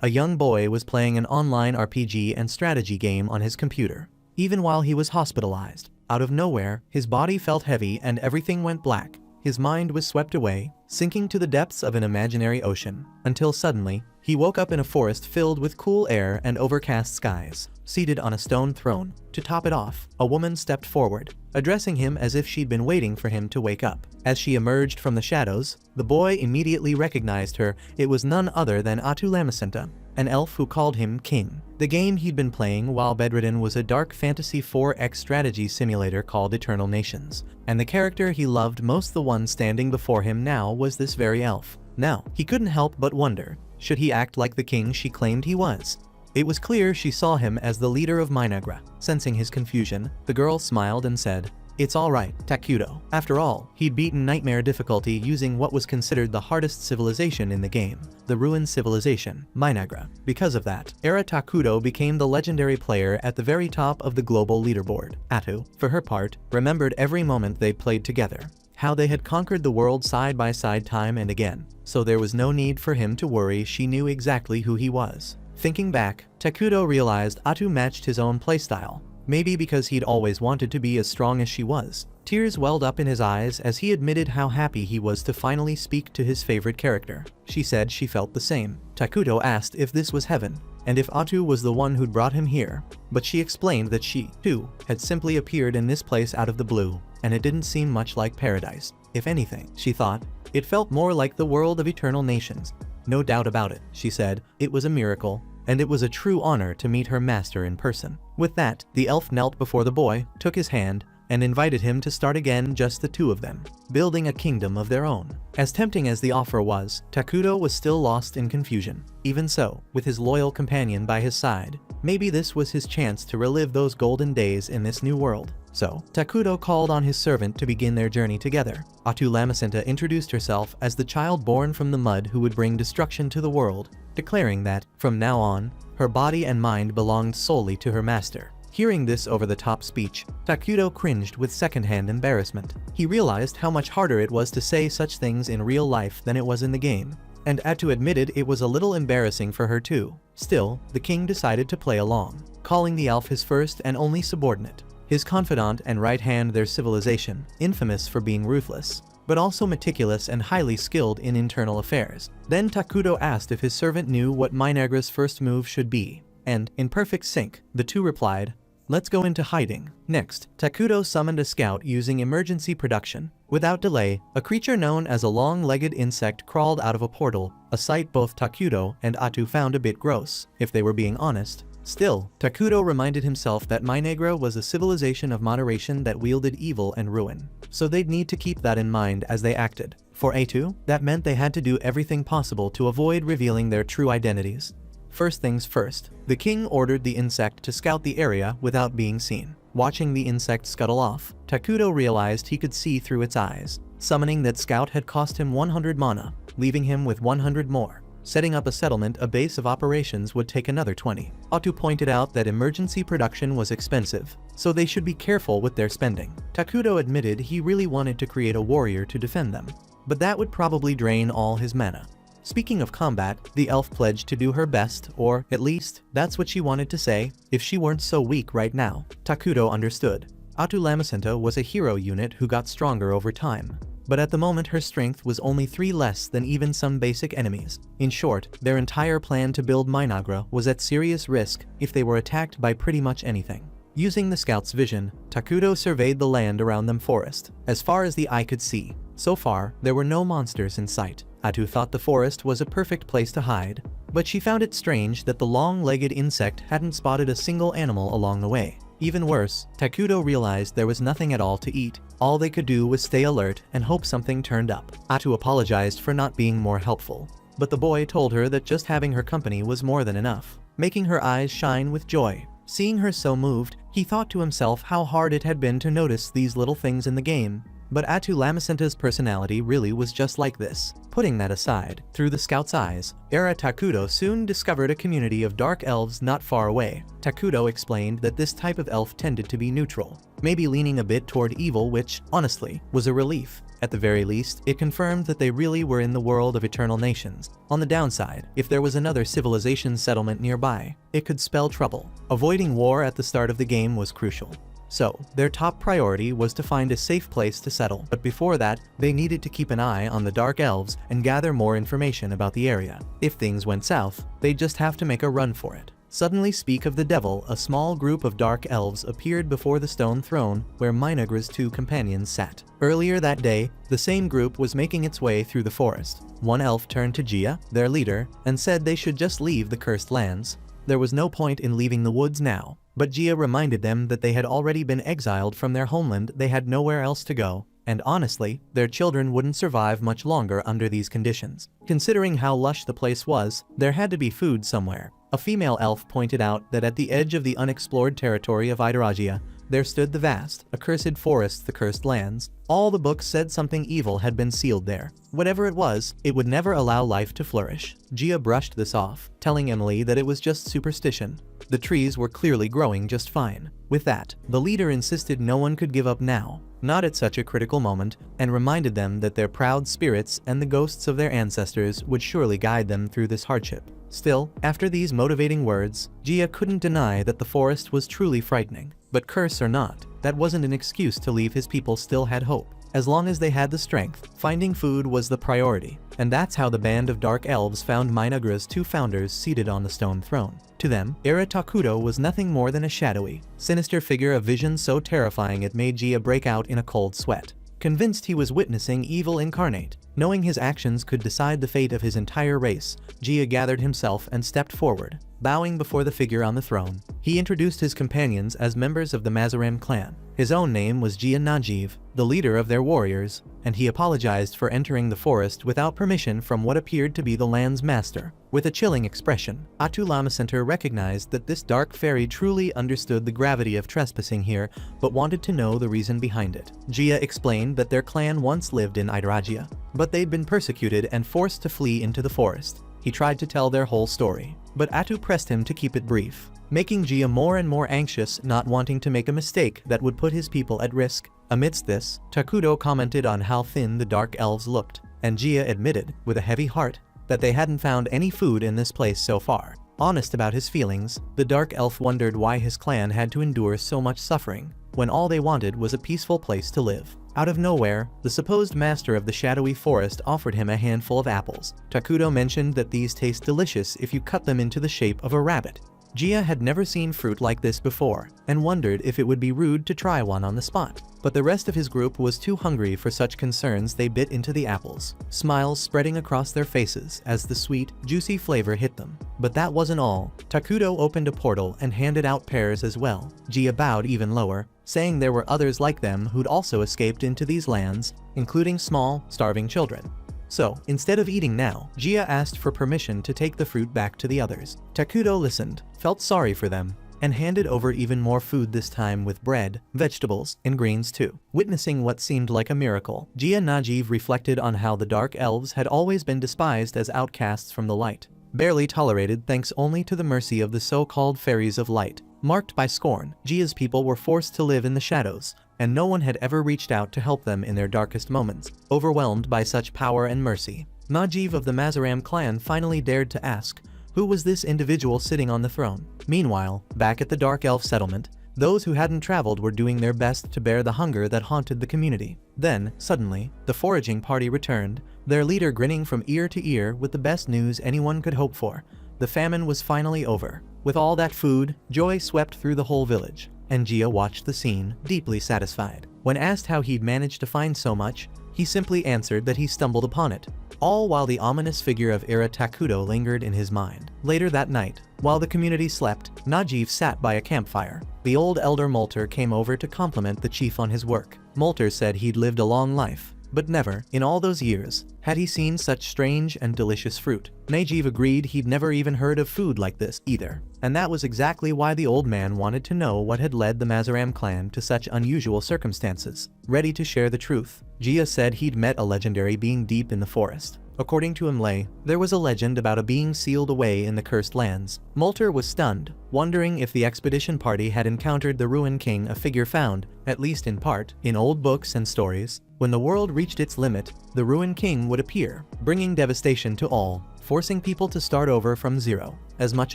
A young boy was playing an online RPG and strategy game on his computer. Even while he was hospitalized, out of nowhere, his body felt heavy and everything went black. His mind was swept away, sinking to the depths of an imaginary ocean, until suddenly, he woke up in a forest filled with cool air and overcast skies. Seated on a stone throne, to top it off, a woman stepped forward, addressing him as if she'd been waiting for him to wake up. As she emerged from the shadows, the boy immediately recognized her. It was none other than Atu Lamacenta, an elf who called him king. The game he'd been playing while bedridden was a dark fantasy 4X strategy simulator called Eternal Nations, and the character he loved most, the one standing before him now, was this very elf. Now, he couldn't help but wonder, should he act like the king she claimed he was? It was clear she saw him as the leader of Minagra. Sensing his confusion, the girl smiled and said, "It's alright, Takuto." After all, he'd beaten nightmare difficulty using what was considered the hardest civilization in the game, the ruined civilization, Minagra. Because of that, Era Takuto became the legendary player at the very top of the global leaderboard. Atu, for her part, remembered every moment they played together, how they had conquered the world side by side time and again, so there was no need for him to worry. She knew exactly who he was. Thinking back, Takuto realized Atu matched his own playstyle. Maybe because he'd always wanted to be as strong as she was. Tears welled up in his eyes as he admitted how happy he was to finally speak to his favorite character. She said she felt the same. Takuto asked if this was heaven, and if Atu was the one who'd brought him here, but she explained that she, too, had simply appeared in this place out of the blue, and it didn't seem much like paradise. If anything, she thought, it felt more like the world of Eternal Nations. No doubt about it, she said, it was a miracle, and it was a true honor to meet her master in person. With that, the elf knelt before the boy, took his hand, and invited him to start again, just the two of them, building a kingdom of their own. As tempting as the offer was, Takuto was still lost in confusion. Even so, with his loyal companion by his side, maybe this was his chance to relive those golden days in this new world. So, Takuto called on his servant to begin their journey together. Atu Lamacenta introduced herself as the child born from the mud who would bring destruction to the world, declaring that, from now on, her body and mind belonged solely to her master. Hearing this over-the-top speech, Takuto cringed with secondhand embarrassment. He realized how much harder it was to say such things in real life than it was in the game, and Atu admitted it was a little embarrassing for her too. Still, the king decided to play along, calling the elf his first and only subordinate, his confidant and right hand. Their civilization, infamous for being ruthless, but also meticulous and highly skilled in internal affairs. Then Takuto asked if his servant knew what Minagra's first move should be, and, in perfect sync, the two replied, "Let's go into hiding." Next, Takuto summoned a scout using emergency production. Without delay, a creature known as a long-legged insect crawled out of a portal, a sight both Takuto and Atu found a bit gross, if they were being honest. Still, Takuto reminded himself that Minagra was a civilization of moderation that wielded evil and ruin, so they'd need to keep that in mind as they acted. For Atu, that meant they had to do everything possible to avoid revealing their true identities. First things first, the king ordered the insect to scout the area without being seen. Watching the insect scuttle off, Takuto realized he could see through its eyes. Summoning that scout had cost him 100 mana, leaving him with 100 more. Setting up a settlement, a base of operations, would take another 20. Atu pointed out that emergency production was expensive, so they should be careful with their spending. Takuto admitted he really wanted to create a warrior to defend them, but that would probably drain all his mana. Speaking of combat, the elf pledged to do her best, or, at least, that's what she wanted to say, if she weren't so weak right now. Takuto understood. Atu Lamacenta was a hero unit who got stronger over time, but at the moment her strength was only 3 less than even some basic enemies. In short, their entire plan to build Minagra was at serious risk if they were attacked by pretty much anything. Using the scout's vision, Takuto surveyed the land around them forest. As far as the eye could see, so far, there were no monsters in sight. Atu thought the forest was a perfect place to hide, but she found it strange that the long-legged insect hadn't spotted a single animal along the way. Even worse, Takuto realized there was nothing at all to eat. All they could do was stay alert and hope something turned up. Atu apologized for not being more helpful, but the boy told her that just having her company was more than enough, making her eyes shine with joy. Seeing her so moved, he thought to himself how hard it had been to notice these little things in the game. But Atu Lamacenta's personality really was just like this. Putting that aside, through the scout's eyes, Era Takuto soon discovered a community of dark elves not far away. Takuto explained that this type of elf tended to be neutral, maybe leaning a bit toward evil, which, honestly, was a relief. At the very least, it confirmed that they really were in the world of eternal nations. On the downside, if there was another civilization settlement nearby, it could spell trouble. Avoiding war at the start of the game was crucial. So, their top priority was to find a safe place to settle, but before that, they needed to keep an eye on the Dark Elves and gather more information about the area. If things went south, they'd just have to make a run for it. Suddenly, speak of the devil, a small group of Dark Elves appeared before the stone throne where Minagra's two companions sat. Earlier that day, the same group was making its way through the forest. One elf turned to Gia, their leader, and said they should just leave the cursed lands. There was no point in leaving the woods now. But Gia reminded them that they had already been exiled from their homeland, they had nowhere else to go, and honestly, their children wouldn't survive much longer under these conditions. Considering how lush the place was, there had to be food somewhere. A female elf pointed out that at the edge of the unexplored territory of Idaragia, there stood the vast, accursed forest, the cursed lands. All the books said something evil had been sealed there. Whatever it was, it would never allow life to flourish. Gia brushed this off, telling Emily that it was just superstition. The trees were clearly growing just fine. With that, the leader insisted no one could give up now, not at such a critical moment, and reminded them that their proud spirits and the ghosts of their ancestors would surely guide them through this hardship. Still, after these motivating words, Gia couldn't deny that the forest was truly frightening. But curse or not, that wasn't an excuse to leave. His people still had hope. As long as they had the strength, finding food was the priority. And that's how the band of Dark Elves found Minagra's two founders seated on the stone throne. To them, Ira Takudo was nothing more than a shadowy, sinister figure, a vision so terrifying it made Gia break out in a cold sweat. Convinced he was witnessing evil incarnate, knowing his actions could decide the fate of his entire race, Gia gathered himself and stepped forward. Bowing before the figure on the throne, he introduced his companions as members of the Mazaram clan. His own name was Gia Najiv, the leader of their warriors, and he apologized for entering the forest without permission from what appeared to be the land's master. With a chilling expression, Atu Lamacenter recognized that this dark fairy truly understood the gravity of trespassing here, but wanted to know the reason behind it. Gia explained that their clan once lived in Idaragia, but they'd been persecuted and forced to flee into the forest. He tried to tell their whole story, but Atu pressed him to keep it brief, making Gia more and more anxious, not wanting to make a mistake that would put his people at risk. Amidst this, Takudo commented on how thin the Dark Elves looked, and Gia admitted, with a heavy heart, that they hadn't found any food in this place so far. Honest about his feelings, the Dark Elf wondered why his clan had to endure so much suffering, when all they wanted was a peaceful place to live. Out of nowhere, the supposed master of the shadowy forest offered him a handful of apples. Takudo mentioned that these taste delicious if you cut them into the shape of a rabbit. Gia had never seen fruit like this before, and wondered if it would be rude to try one on the spot. But the rest of his group was too hungry for such concerns. They bit into the apples, smiles spreading across their faces as the sweet, juicy flavor hit them. But that wasn't all. Takudo opened a portal and handed out pears as well. Gia bowed even lower, saying there were others like them who'd also escaped into these lands, including small, starving children. So, instead of eating now, Gia asked for permission to take the fruit back to the others. Takudo listened, felt sorry for them, and handed over even more food, this time with bread, vegetables, and greens too. Witnessing what seemed like a miracle, Gia Najiv reflected on how the Dark Elves had always been despised as outcasts from the light, barely tolerated thanks only to the mercy of the so-called fairies of light. Marked by scorn, Gia's people were forced to live in the shadows, and no one had ever reached out to help them in their darkest moments. Overwhelmed by such power and mercy, Najiv of the Mazaram clan finally dared to ask, who was this individual sitting on the throne? Meanwhile, back at the Dark Elf settlement, those who hadn't traveled were doing their best to bear the hunger that haunted the community. Then, suddenly, the foraging party returned, their leader grinning from ear to ear with the best news anyone could hope for. The famine was finally over. With all that food, joy swept through the whole village, and Gia watched the scene, deeply satisfied. When asked how he'd managed to find so much, he simply answered that he stumbled upon it, all while the ominous figure of Ira Takudo lingered in his mind. Later that night, while the community slept, Najiv sat by a campfire. The old elder Molter came over to compliment the chief on his work. Molter said he'd lived a long life, but never, in all those years, had he seen such strange and delicious fruit. Najiv agreed he'd never even heard of food like this either, and that was exactly why the old man wanted to know what had led the Mazaram clan to such unusual circumstances. Ready to share the truth, Gia said he'd met a legendary being deep in the forest. According to Imlay, there was a legend about a being sealed away in the cursed lands. Molter was stunned, wondering if the expedition party had encountered the Ruin King, a figure found, at least in part, in old books and stories. When the world reached its limit, the Ruin King would appear, bringing devastation to all, forcing people to start over from zero. As much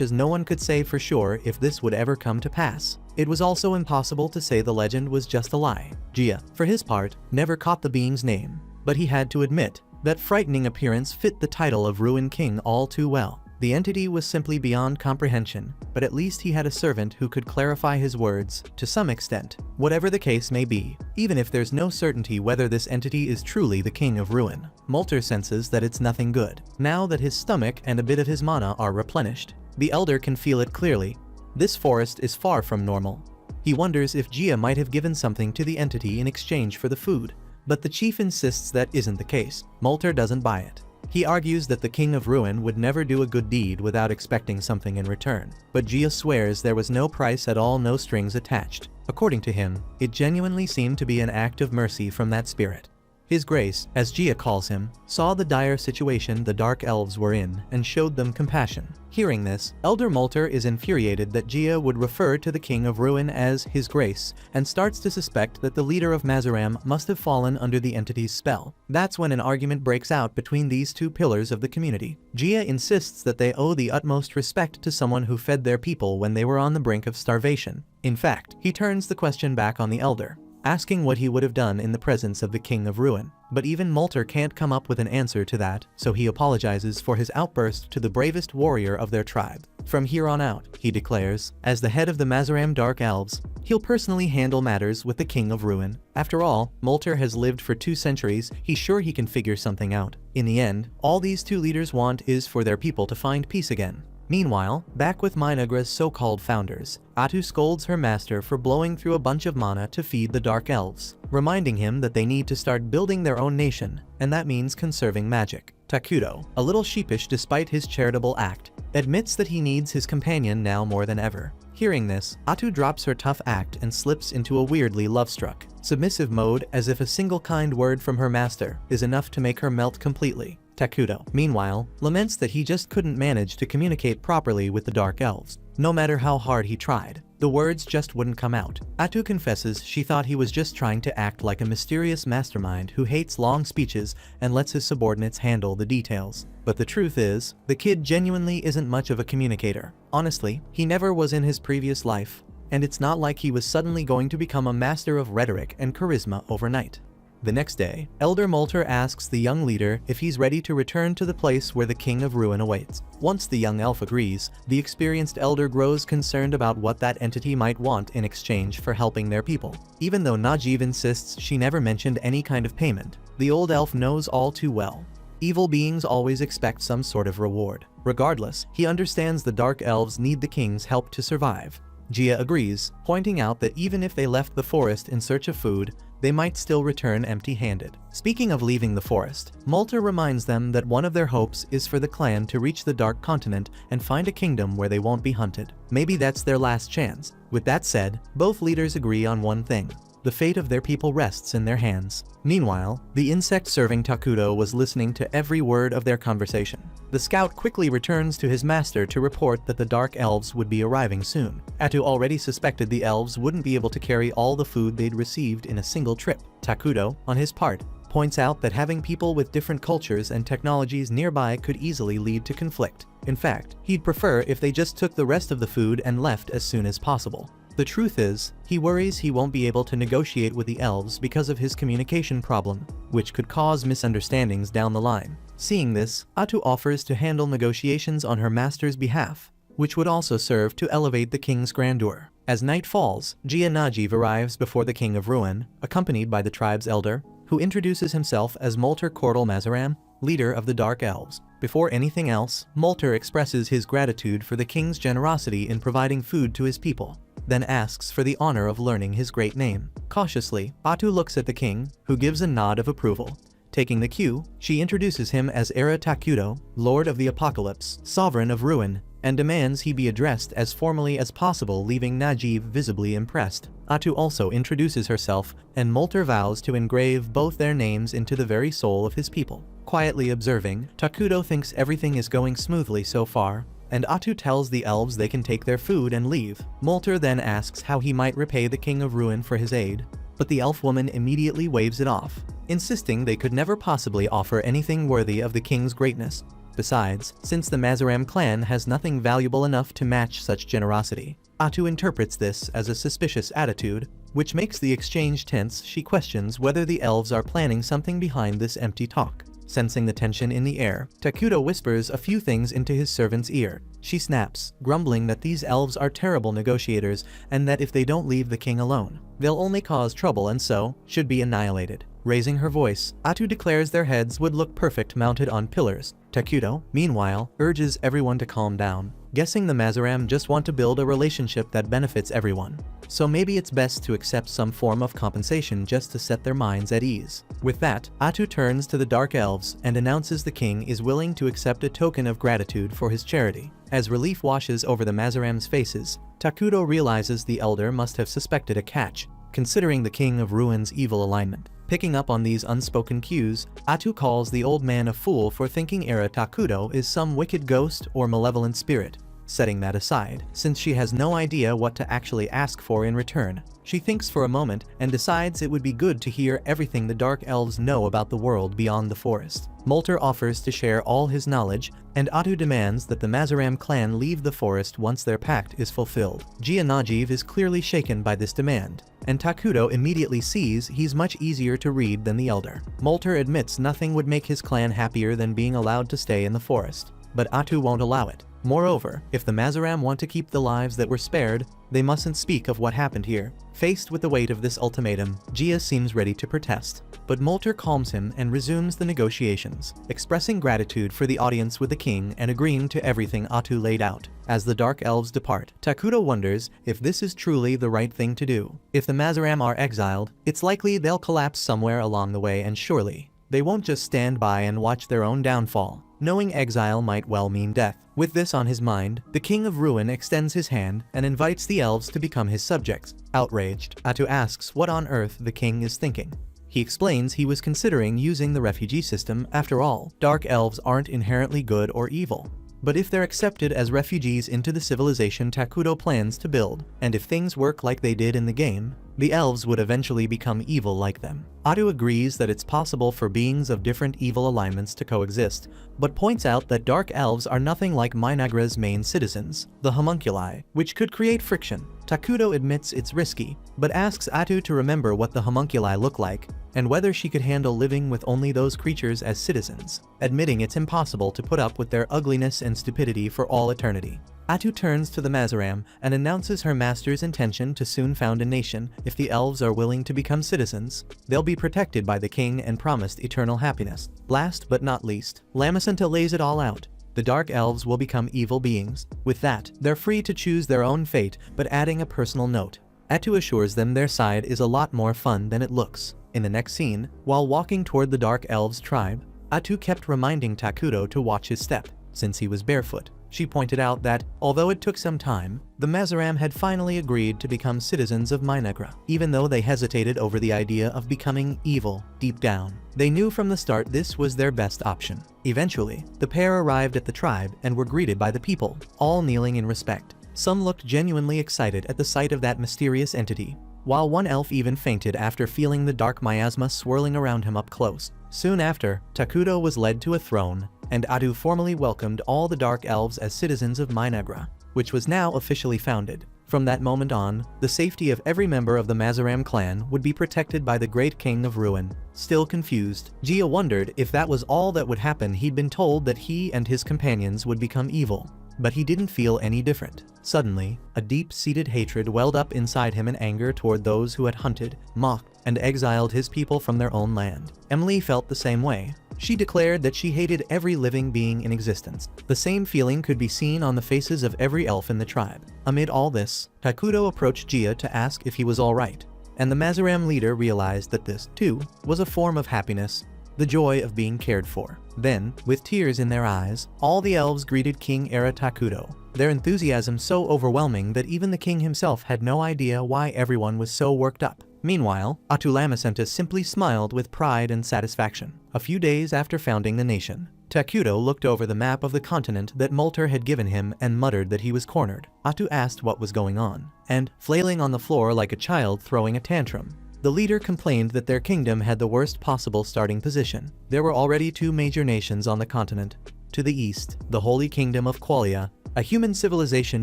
as no one could say for sure if this would ever come to pass, it was also impossible to say the legend was just a lie. Jia, for his part, never caught the being's name, but he had to admit that frightening appearance fit the title of Ruin King all too well. The entity was simply beyond comprehension, but at least he had a servant who could clarify his words, to some extent. Whatever the case may be, even if there's no certainty whether this entity is truly the King of Ruin, Molter senses that it's nothing good. Now that his stomach and a bit of his mana are replenished, the Elder can feel it clearly. This forest is far from normal. He wonders if Jia might have given something to the entity in exchange for the food, but the chief insists that isn't the case. Molter doesn't buy it. He argues that the King of Ruin would never do a good deed without expecting something in return. But Jia swears there was no price at all, no strings attached. According to him, it genuinely seemed to be an act of mercy from that spirit. His Grace, as Jia calls him, saw the dire situation the Dark Elves were in and showed them compassion. Hearing this, Elder Molter is infuriated that Jia would refer to the King of Ruin as His Grace and starts to suspect that the leader of Mazaram must have fallen under the entity's spell. That's when an argument breaks out between these two pillars of the community. Jia insists that they owe the utmost respect to someone who fed their people when they were on the brink of starvation. In fact, he turns the question back on the Elder, asking what he would have done in the presence of the King of Ruin. But even Molter can't come up with an answer to that, so he apologizes for his outburst to the bravest warrior of their tribe. From here on out, he declares, as the head of the Mazaram Dark Elves, he'll personally handle matters with the King of Ruin. After all, Molter has lived for 2 centuries, he's sure he can figure something out. In the end, all these two leaders want is for their people to find peace again. Meanwhile, back with Minagra's so-called founders, Atu scolds her master for blowing through a bunch of mana to feed the Dark Elves, reminding him that they need to start building their own nation, and that means conserving magic. Takudo, a little sheepish despite his charitable act, admits that he needs his companion now more than ever. Hearing this, Atu drops her tough act and slips into a weirdly love-struck, submissive mode, as if a single kind word from her master is enough to make her melt completely. Takudo, meanwhile, laments that he just couldn't manage to communicate properly with the Dark Elves. No matter how hard he tried, the words just wouldn't come out. Atu confesses she thought he was just trying to act like a mysterious mastermind who hates long speeches and lets his subordinates handle the details. But the truth is, the kid genuinely isn't much of a communicator. Honestly, he never was in his previous life, and it's not like he was suddenly going to become a master of rhetoric and charisma overnight. The next day, Elder Molter asks the young leader if he's ready to return to the place where the King of Ruin awaits. Once the young elf agrees, the experienced elder grows concerned about what that entity might want in exchange for helping their people. Even though Najib insists she never mentioned any kind of payment, the old elf knows all too well. Evil beings always expect some sort of reward. Regardless, he understands the Dark Elves need the king's help to survive. Jia agrees, pointing out that even if they left the forest in search of food, they might still return empty-handed. Speaking of leaving the forest, Molter reminds them that one of their hopes is for the clan to reach the Dark Continent and find a kingdom where they won't be hunted. Maybe that's their last chance. With that said, both leaders agree on one thing. The fate of their people rests in their hands. Meanwhile, the insect-serving Takudo was listening to every word of their conversation. The scout quickly returns to his master to report that the Dark Elves would be arriving soon. Atu already suspected the elves wouldn't be able to carry all the food they'd received in a single trip. Takudo, on his part, points out that having people with different cultures and technologies nearby could easily lead to conflict. In fact, he'd prefer if they just took the rest of the food and left as soon as possible. The truth is, he worries he won't be able to negotiate with the elves because of his communication problem, which could cause misunderstandings down the line. Seeing this, Atu offers to handle negotiations on her master's behalf, which would also serve to elevate the king's grandeur. As night falls, Jia Najib arrives before the King of Ruin, accompanied by the tribe's elder, who introduces himself as Molter Cordal Mazaram, leader of the Dark Elves. Before anything else, Molter expresses his gratitude for the king's generosity in providing food to his people, then asks for the honor of learning his great name. Cautiously, Atu looks at the king, who gives a nod of approval. Taking the cue, she introduces him as Era Takudo, Lord of the Apocalypse, Sovereign of Ruin, and demands he be addressed as formally as possible, leaving Najib visibly impressed. Atu also introduces herself, and Molter vows to engrave both their names into the very soul of his people. Quietly observing, Takudo thinks everything is going smoothly so far, and Atu tells the elves they can take their food and leave. Molter then asks how he might repay the King of Ruin for his aid, but the elf woman immediately waves it off, insisting they could never possibly offer anything worthy of the king's greatness. Besides, since the Mazaram clan has nothing valuable enough to match such generosity, Atu interprets this as a suspicious attitude, which makes the exchange tense. She questions whether the elves are planning something behind this empty talk. Sensing the tension in the air, Takuto whispers a few things into his servant's ear. She snaps, grumbling that these elves are terrible negotiators and that if they don't leave the king alone, they'll only cause trouble and so should be annihilated. Raising her voice, Atu declares their heads would look perfect mounted on pillars. Takuto, meanwhile, urges everyone to calm down, guessing the Mazaram just want to build a relationship that benefits everyone. So maybe it's best to accept some form of compensation just to set their minds at ease. With that, Atu turns to the Dark Elves and announces the king is willing to accept a token of gratitude for his charity. As relief washes over the Mazaram's faces, Takuto realizes the elder must have suspected a catch, considering the King of Ruin's evil alignment. Picking up on these unspoken cues, Atu calls the old man a fool for thinking Takuto is some wicked ghost or malevolent spirit. Setting that aside, since she has no idea what to actually ask for in return, she thinks for a moment and decides it would be good to hear everything the Dark Elves know about the world beyond the forest. Molter offers to share all his knowledge, and Atu demands that the Mazaram clan leave the forest once their pact is fulfilled. Gia Najeev is clearly shaken by this demand, and Takuto immediately sees he's much easier to read than the elder. Molter admits nothing would make his clan happier than being allowed to stay in the forest, but Atu won't allow it. Moreover, if the Mazaram want to keep the lives that were spared, they mustn't speak of what happened here. Faced with the weight of this ultimatum, Gia seems ready to protest, but Molter calms him and resumes the negotiations, expressing gratitude for the audience with the king and agreeing to everything Atu laid out. As the Dark Elves depart, Takuto wonders if this is truly the right thing to do. If the Mazaram are exiled, it's likely they'll collapse somewhere along the way, and surely they won't just stand by and watch their own downfall, knowing exile might well mean death. With this on his mind, the King of Ruin extends his hand and invites the elves to become his subjects. Outraged, Atu asks what on earth the king is thinking. He explains he was considering using the refugee system. After all, Dark Elves aren't inherently good or evil, but if they're accepted as refugees into the civilization Takuto plans to build, and if things work like they did in the game, the elves would eventually become evil like them. Atu agrees that it's possible for beings of different evil alignments to coexist, but points out that Dark Elves are nothing like Minagra's main citizens, the homunculi, which could create friction. Takuto admits it's risky, but asks Atu to remember what the homunculi look like, and whether she could handle living with only those creatures as citizens, admitting it's impossible to put up with their ugliness and stupidity for all eternity. Atu turns to the Mazaram and announces her master's intention to soon found a nation. If the elves are willing to become citizens, they'll be protected by the king and promised eternal happiness. Last but not least, Lamisenta lays it all out. The Dark Elves will become evil beings. With that, they're free to choose their own fate, but adding a personal note. Atu assures them their side is a lot more fun than it looks. In the next scene, while walking toward the Dark Elves tribe, Atu kept reminding Takuto to watch his step, since he was barefoot. She pointed out that, although it took some time, the Mazaram had finally agreed to become citizens of Minagra. Even though they hesitated over the idea of becoming evil deep down, they knew from the start this was their best option. Eventually, the pair arrived at the tribe and were greeted by the people, all kneeling in respect. Some looked genuinely excited at the sight of that mysterious entity, while one elf even fainted after feeling the dark miasma swirling around him up close. Soon after, Takuto was led to a throne, and Atu formally welcomed all the Dark Elves as citizens of Minagra, which was now officially founded. From that moment on, the safety of every member of the Mazaram clan would be protected by the great King of Ruin. Still confused, Gia wondered if that was all that would happen. He'd been told that he and his companions would become evil, but he didn't feel any different. Suddenly, a deep-seated hatred welled up inside him in anger toward those who had hunted, mocked, and exiled his people from their own land. Emily felt the same way. She declared that she hated every living being in existence. The same feeling could be seen on the faces of every elf in the tribe. Amid all this, Takuto approached Gia to ask if he was all right, and the Mazaram leader realized that this, too, was a form of happiness, the joy of being cared for. Then, with tears in their eyes, all the elves greeted King Takuto, their enthusiasm so overwhelming that even the king himself had no idea why everyone was so worked up. Meanwhile, Atu Lamisenta simply smiled with pride and satisfaction. A few days after founding the nation, Takuto looked over the map of the continent that Molter had given him and muttered that he was cornered. Atu asked what was going on, and, flailing on the floor like a child throwing a tantrum, the leader complained that their kingdom had the worst possible starting position. There were already two major nations on the continent. To the east, the Holy Kingdom of Qualia, a human civilization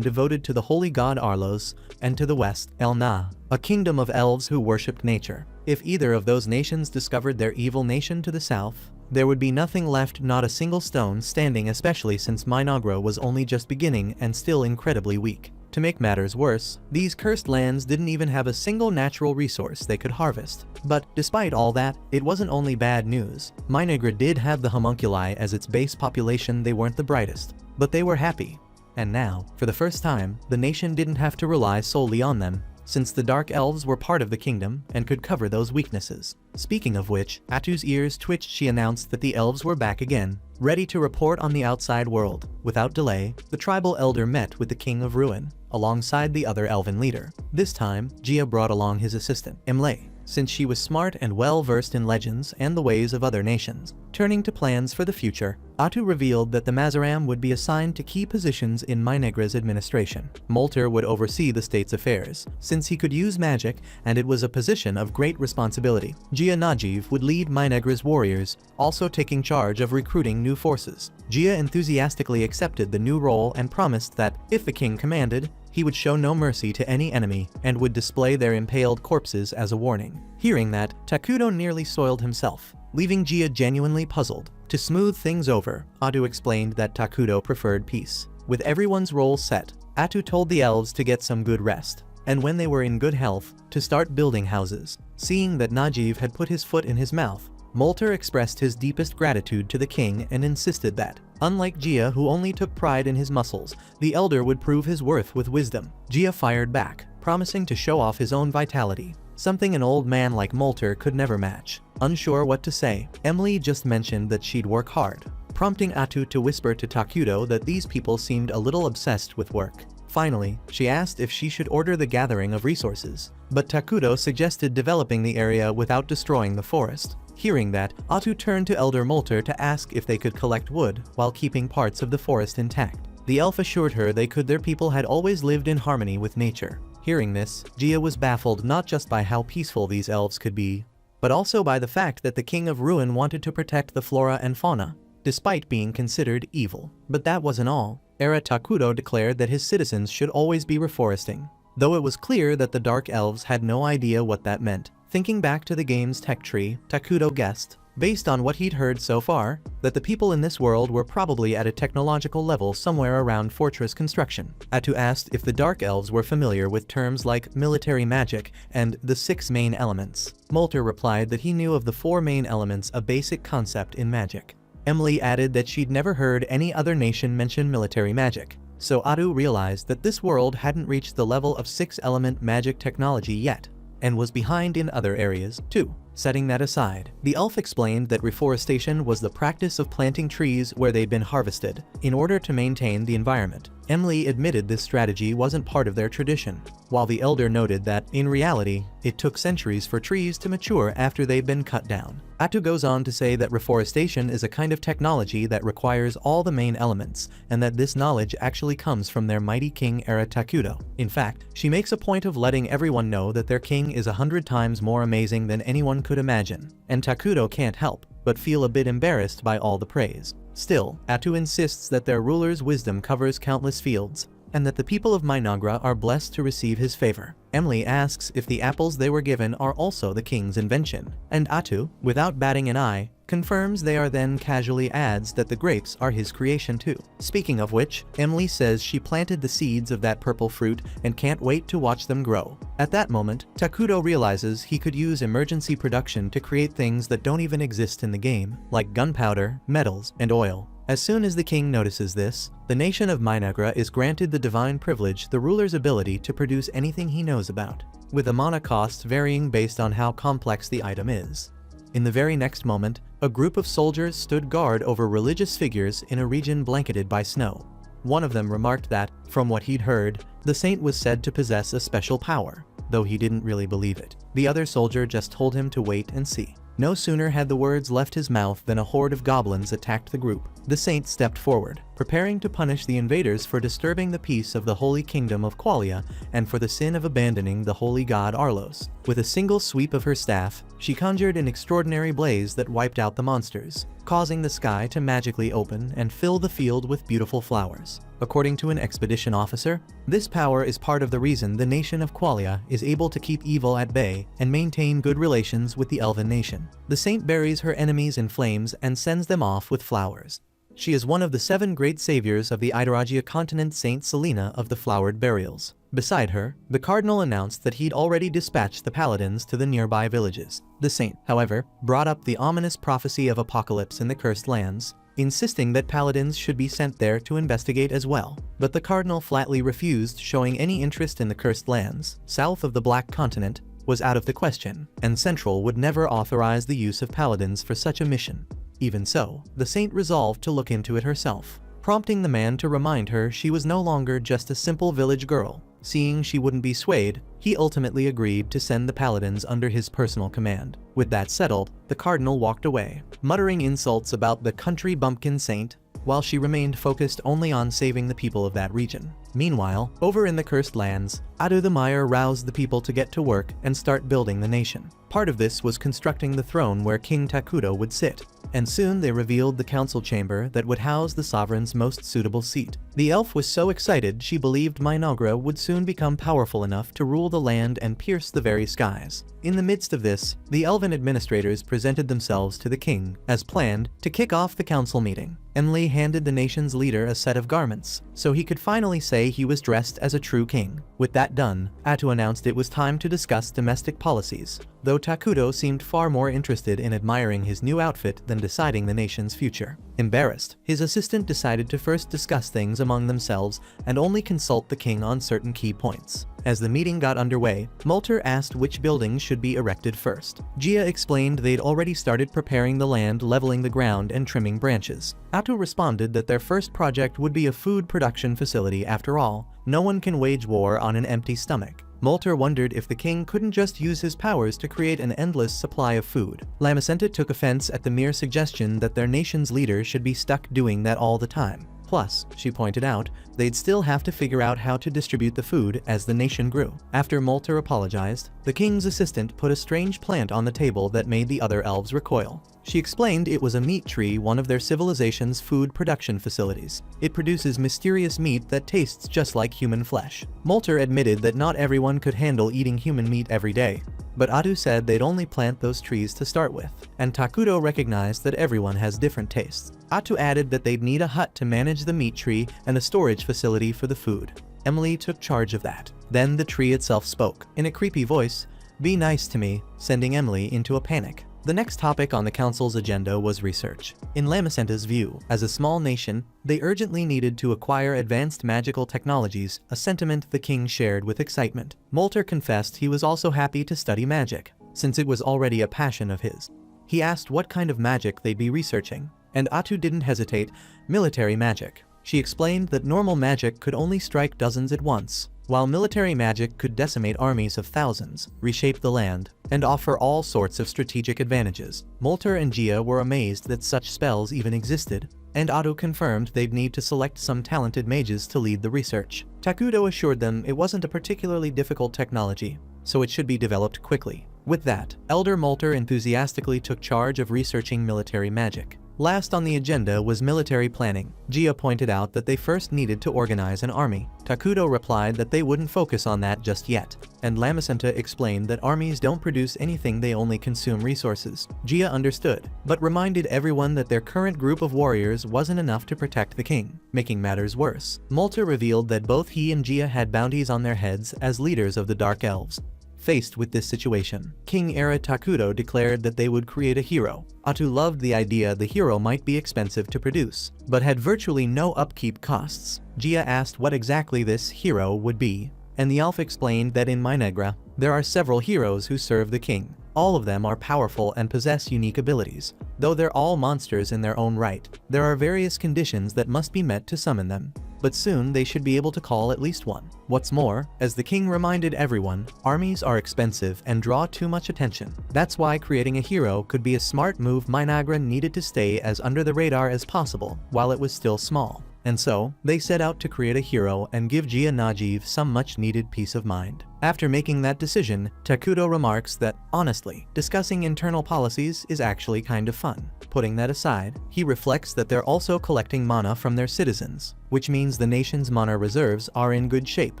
devoted to the holy god Arlos, and to the west, El-Na, a kingdom of elves who worshipped nature. If either of those nations discovered their evil nation to the south, there would be nothing left, not a single stone standing, especially since Minagra was only just beginning and still incredibly weak. To make matters worse, these cursed lands didn't even have a single natural resource they could harvest. But despite all that, it wasn't only bad news. Minagra did have the homunculi as its base population. They weren't the brightest, but they were happy. And now, for the first time, the nation didn't have to rely solely on them, since the Dark Elves were part of the kingdom and could cover those weaknesses. Speaking of which, Atu's ears twitched. She announced that the elves were back again, ready to report on the outside world. Without delay, the tribal elder met with the King of Ruin, alongside the other elven leader. This time, Gia brought along his assistant, Emily, since she was smart and well-versed in legends and the ways of other nations. Turning to plans for the future, Atu revealed that the Mazaram would be assigned to key positions in Minagra's administration. Molter would oversee the state's affairs, since he could use magic and it was a position of great responsibility. Gia Najiv would lead Minagra's warriors, also taking charge of recruiting new forces. Gia enthusiastically accepted the new role and promised that, if the king commanded, he would show no mercy to any enemy and would display their impaled corpses as a warning. Hearing that, Takudo nearly soiled himself, leaving Gia genuinely puzzled. To smooth things over, Atu explained that Takudo preferred peace. With everyone's roles set, Atu told the elves to get some good rest, and when they were in good health, to start building houses. Seeing that Najiv had put his foot in his mouth, Molter expressed his deepest gratitude to the king and insisted that, unlike Gia, who only took pride in his muscles, the elder would prove his worth with wisdom. Gia fired back, promising to show off his own vitality, something an old man like Molter could never match. Unsure what to say, Emily just mentioned that she'd work hard, prompting Atu to whisper to Takudo that these people seemed a little obsessed with work. Finally, she asked if she should order the gathering of resources, but Takudo suggested developing the area without destroying the forest. Hearing that, Atu turned to Elder Molter to ask if they could collect wood while keeping parts of the forest intact. The elf assured her they could. Their people had always lived in harmony with nature. Hearing this, Gia was baffled not just by how peaceful these elves could be, but also by the fact that the King of Ruin wanted to protect the flora and fauna, despite being considered evil. But that wasn't all. Era Takudo declared that his citizens should always be reforesting, though it was clear that the Dark Elves had no idea what that meant. Thinking back to the game's tech tree, Takudo guessed, based on what he'd heard so far, that the people in this world were probably at a technological level somewhere around fortress construction. Atu asked if the Dark Elves were familiar with terms like military magic and the 6 main elements. Molter replied that he knew of the 4 main elements, a basic concept in magic. Emily added that she'd never heard any other nation mention military magic, so Atu realized that this world hadn't reached the level of 6-element magic technology yet, and was behind in other areas, too. Setting that aside, the elf explained that reforestation was the practice of planting trees where they'd been harvested, in order to maintain the environment. Emily admitted this strategy wasn't part of their tradition, while the elder noted that, in reality, it took centuries for trees to mature after they'd been cut down. Atu goes on to say that reforestation is a kind of technology that requires all the main elements, and that this knowledge actually comes from their mighty king Era Takudo. In fact, she makes a point of letting everyone know that their king is 100 times more amazing than anyone could imagine, and Takudo can't help but feel a bit embarrassed by all the praise. Still, Atu insists that their ruler's wisdom covers countless fields, and that the people of Minagra are blessed to receive his favor. Emily asks if the apples they were given are also the king's invention, and Atu, without batting an eye, confirms they are, then casually adds that the grapes are his creation too. Speaking of which, Emily says she planted the seeds of that purple fruit and can't wait to watch them grow. At that moment, Takudo realizes he could use emergency production to create things that don't even exist in the game, like gunpowder, metals, and oil. As soon as the king notices this, the nation of Minagra is granted the divine privilege, the ruler's ability to produce anything he knows about, with the mana costs varying based on how complex the item is. In the very next moment, a group of soldiers stood guard over religious figures in a region blanketed by snow. One of them remarked that, from what he'd heard, the saint was said to possess a special power, though he didn't really believe it. The other soldier just told him to wait and see. No sooner had the words left his mouth than a horde of goblins attacked the group. The saint stepped forward, preparing to punish the invaders for disturbing the peace of the Holy Kingdom of Qualia and for the sin of abandoning the holy god Arlos. With a single sweep of her staff, she conjured an extraordinary blaze that wiped out the monsters, causing the sky to magically open and fill the field with beautiful flowers. According to an expedition officer, this power is part of the reason the nation of Qualia is able to keep evil at bay and maintain good relations with the elven nation. The saint buries her enemies in flames and sends them off with flowers. She is one of the 7 great saviors of the Ideragia continent, Saint Selena of the Flowered Burials. Beside her, the cardinal announced that he'd already dispatched the paladins to the nearby villages. The saint, however, brought up the ominous prophecy of apocalypse in the Cursed Lands, insisting that paladins should be sent there to investigate as well. But the cardinal flatly refused, showing any interest in the Cursed Lands. South of the Black Continent was out of the question, and Central would never authorize the use of paladins for such a mission. Even so, the saint resolved to look into it herself, prompting the man to remind her she was no longer just a simple village girl. Seeing she wouldn't be swayed, he ultimately agreed to send the paladins under his personal command. With that settled, the cardinal walked away, muttering insults about the country bumpkin saint, while she remained focused only on saving the people of that region. Meanwhile, over in the Cursed Lands, Adu the Meyer roused the people to get to work and start building the nation. Part of this was constructing the throne where King Takuto would sit, and soon they revealed the council chamber that would house the sovereign's most suitable seat. The elf was so excited she believed Minagra would soon become powerful enough to rule the land and pierce the very skies. In the midst of this, the elven administrators presented themselves to the king, as planned, to kick off the council meeting. Emily handed the nation's leader a set of garments, so he could finally say he was dressed as a true king. With that done, Atu announced it was time to discuss domestic policies, though Takuto seemed far more interested in admiring his new outfit than deciding the nation's future. Embarrassed, his assistant decided to first discuss things among themselves and only consult the king on certain key points. As the meeting got underway, Multer asked which buildings should be erected first. Gia explained they'd already started preparing the land, leveling the ground and trimming branches. Atu responded that their first project would be a food production facility. After all, no one can wage war on an empty stomach. Multer wondered if the king couldn't just use his powers to create an endless supply of food. Lamacenta took offense at the mere suggestion that their nation's leader should be stuck doing that all the time. Plus, she pointed out, they'd still have to figure out how to distribute the food as the nation grew. After Multer apologized, the king's assistant put a strange plant on the table that made the other elves recoil. She explained it was a meat tree, one of their civilization's food production facilities. It produces mysterious meat that tastes just like human flesh. Multer admitted that not everyone could handle eating human meat every day, but Adu said they'd only plant those trees to start with, and Takuto recognized that everyone has different tastes. Atu added that they'd need a hut to manage the meat tree and a storage facility for the food. Emily took charge of that. Then the tree itself spoke, in a creepy voice, "Be nice to me," sending Emily into a panic. The next topic on the council's agenda was research. In Lamacenta's view, as a small nation, they urgently needed to acquire advanced magical technologies, a sentiment the king shared with excitement. Multer confessed he was also happy to study magic, since it was already a passion of his. He asked what kind of magic they'd be researching, and Atu didn't hesitate: military magic. She explained that normal magic could only strike dozens at once, while military magic could decimate armies of thousands, reshape the land, and offer all sorts of strategic advantages. Multer and Gia were amazed that such spells even existed, and Atu confirmed they'd need to select some talented mages to lead the research. Takuto assured them it wasn't a particularly difficult technology, so it should be developed quickly. With that, Elder Multer enthusiastically took charge of researching military magic. Last on the agenda was military planning. Gia pointed out that they first needed to organize an army. Takuto replied that they wouldn't focus on that just yet, and Lamacenta explained that armies don't produce anything, they only consume resources. Gia understood, but reminded everyone that their current group of warriors wasn't enough to protect the king. Making matters worse, Multer revealed that both he and Gia had bounties on their heads as leaders of the Dark Elves. Faced with this situation, King Era Takuto declared that they would create a hero. Atu loved the idea the hero might be expensive to produce, but had virtually no upkeep costs. Gia asked what exactly this hero would be, and the elf explained that in Minagra, there are several heroes who serve the king. All of them are powerful and possess unique abilities. Though they're all monsters in their own right, there are various conditions that must be met to summon them, but soon they should be able to call at least one. What's more, as the king reminded everyone, armies are expensive and draw too much attention. That's why creating a hero could be a smart move. Minagra needed to stay as under the radar as possible while it was still small. And so, they set out to create a hero and give Gia Najeev some much-needed peace of mind. After making that decision, Takuto remarks that, honestly, discussing internal policies is actually kind of fun. Putting that aside, he reflects that they're also collecting mana from their citizens, which means the nation's mana reserves are in good shape.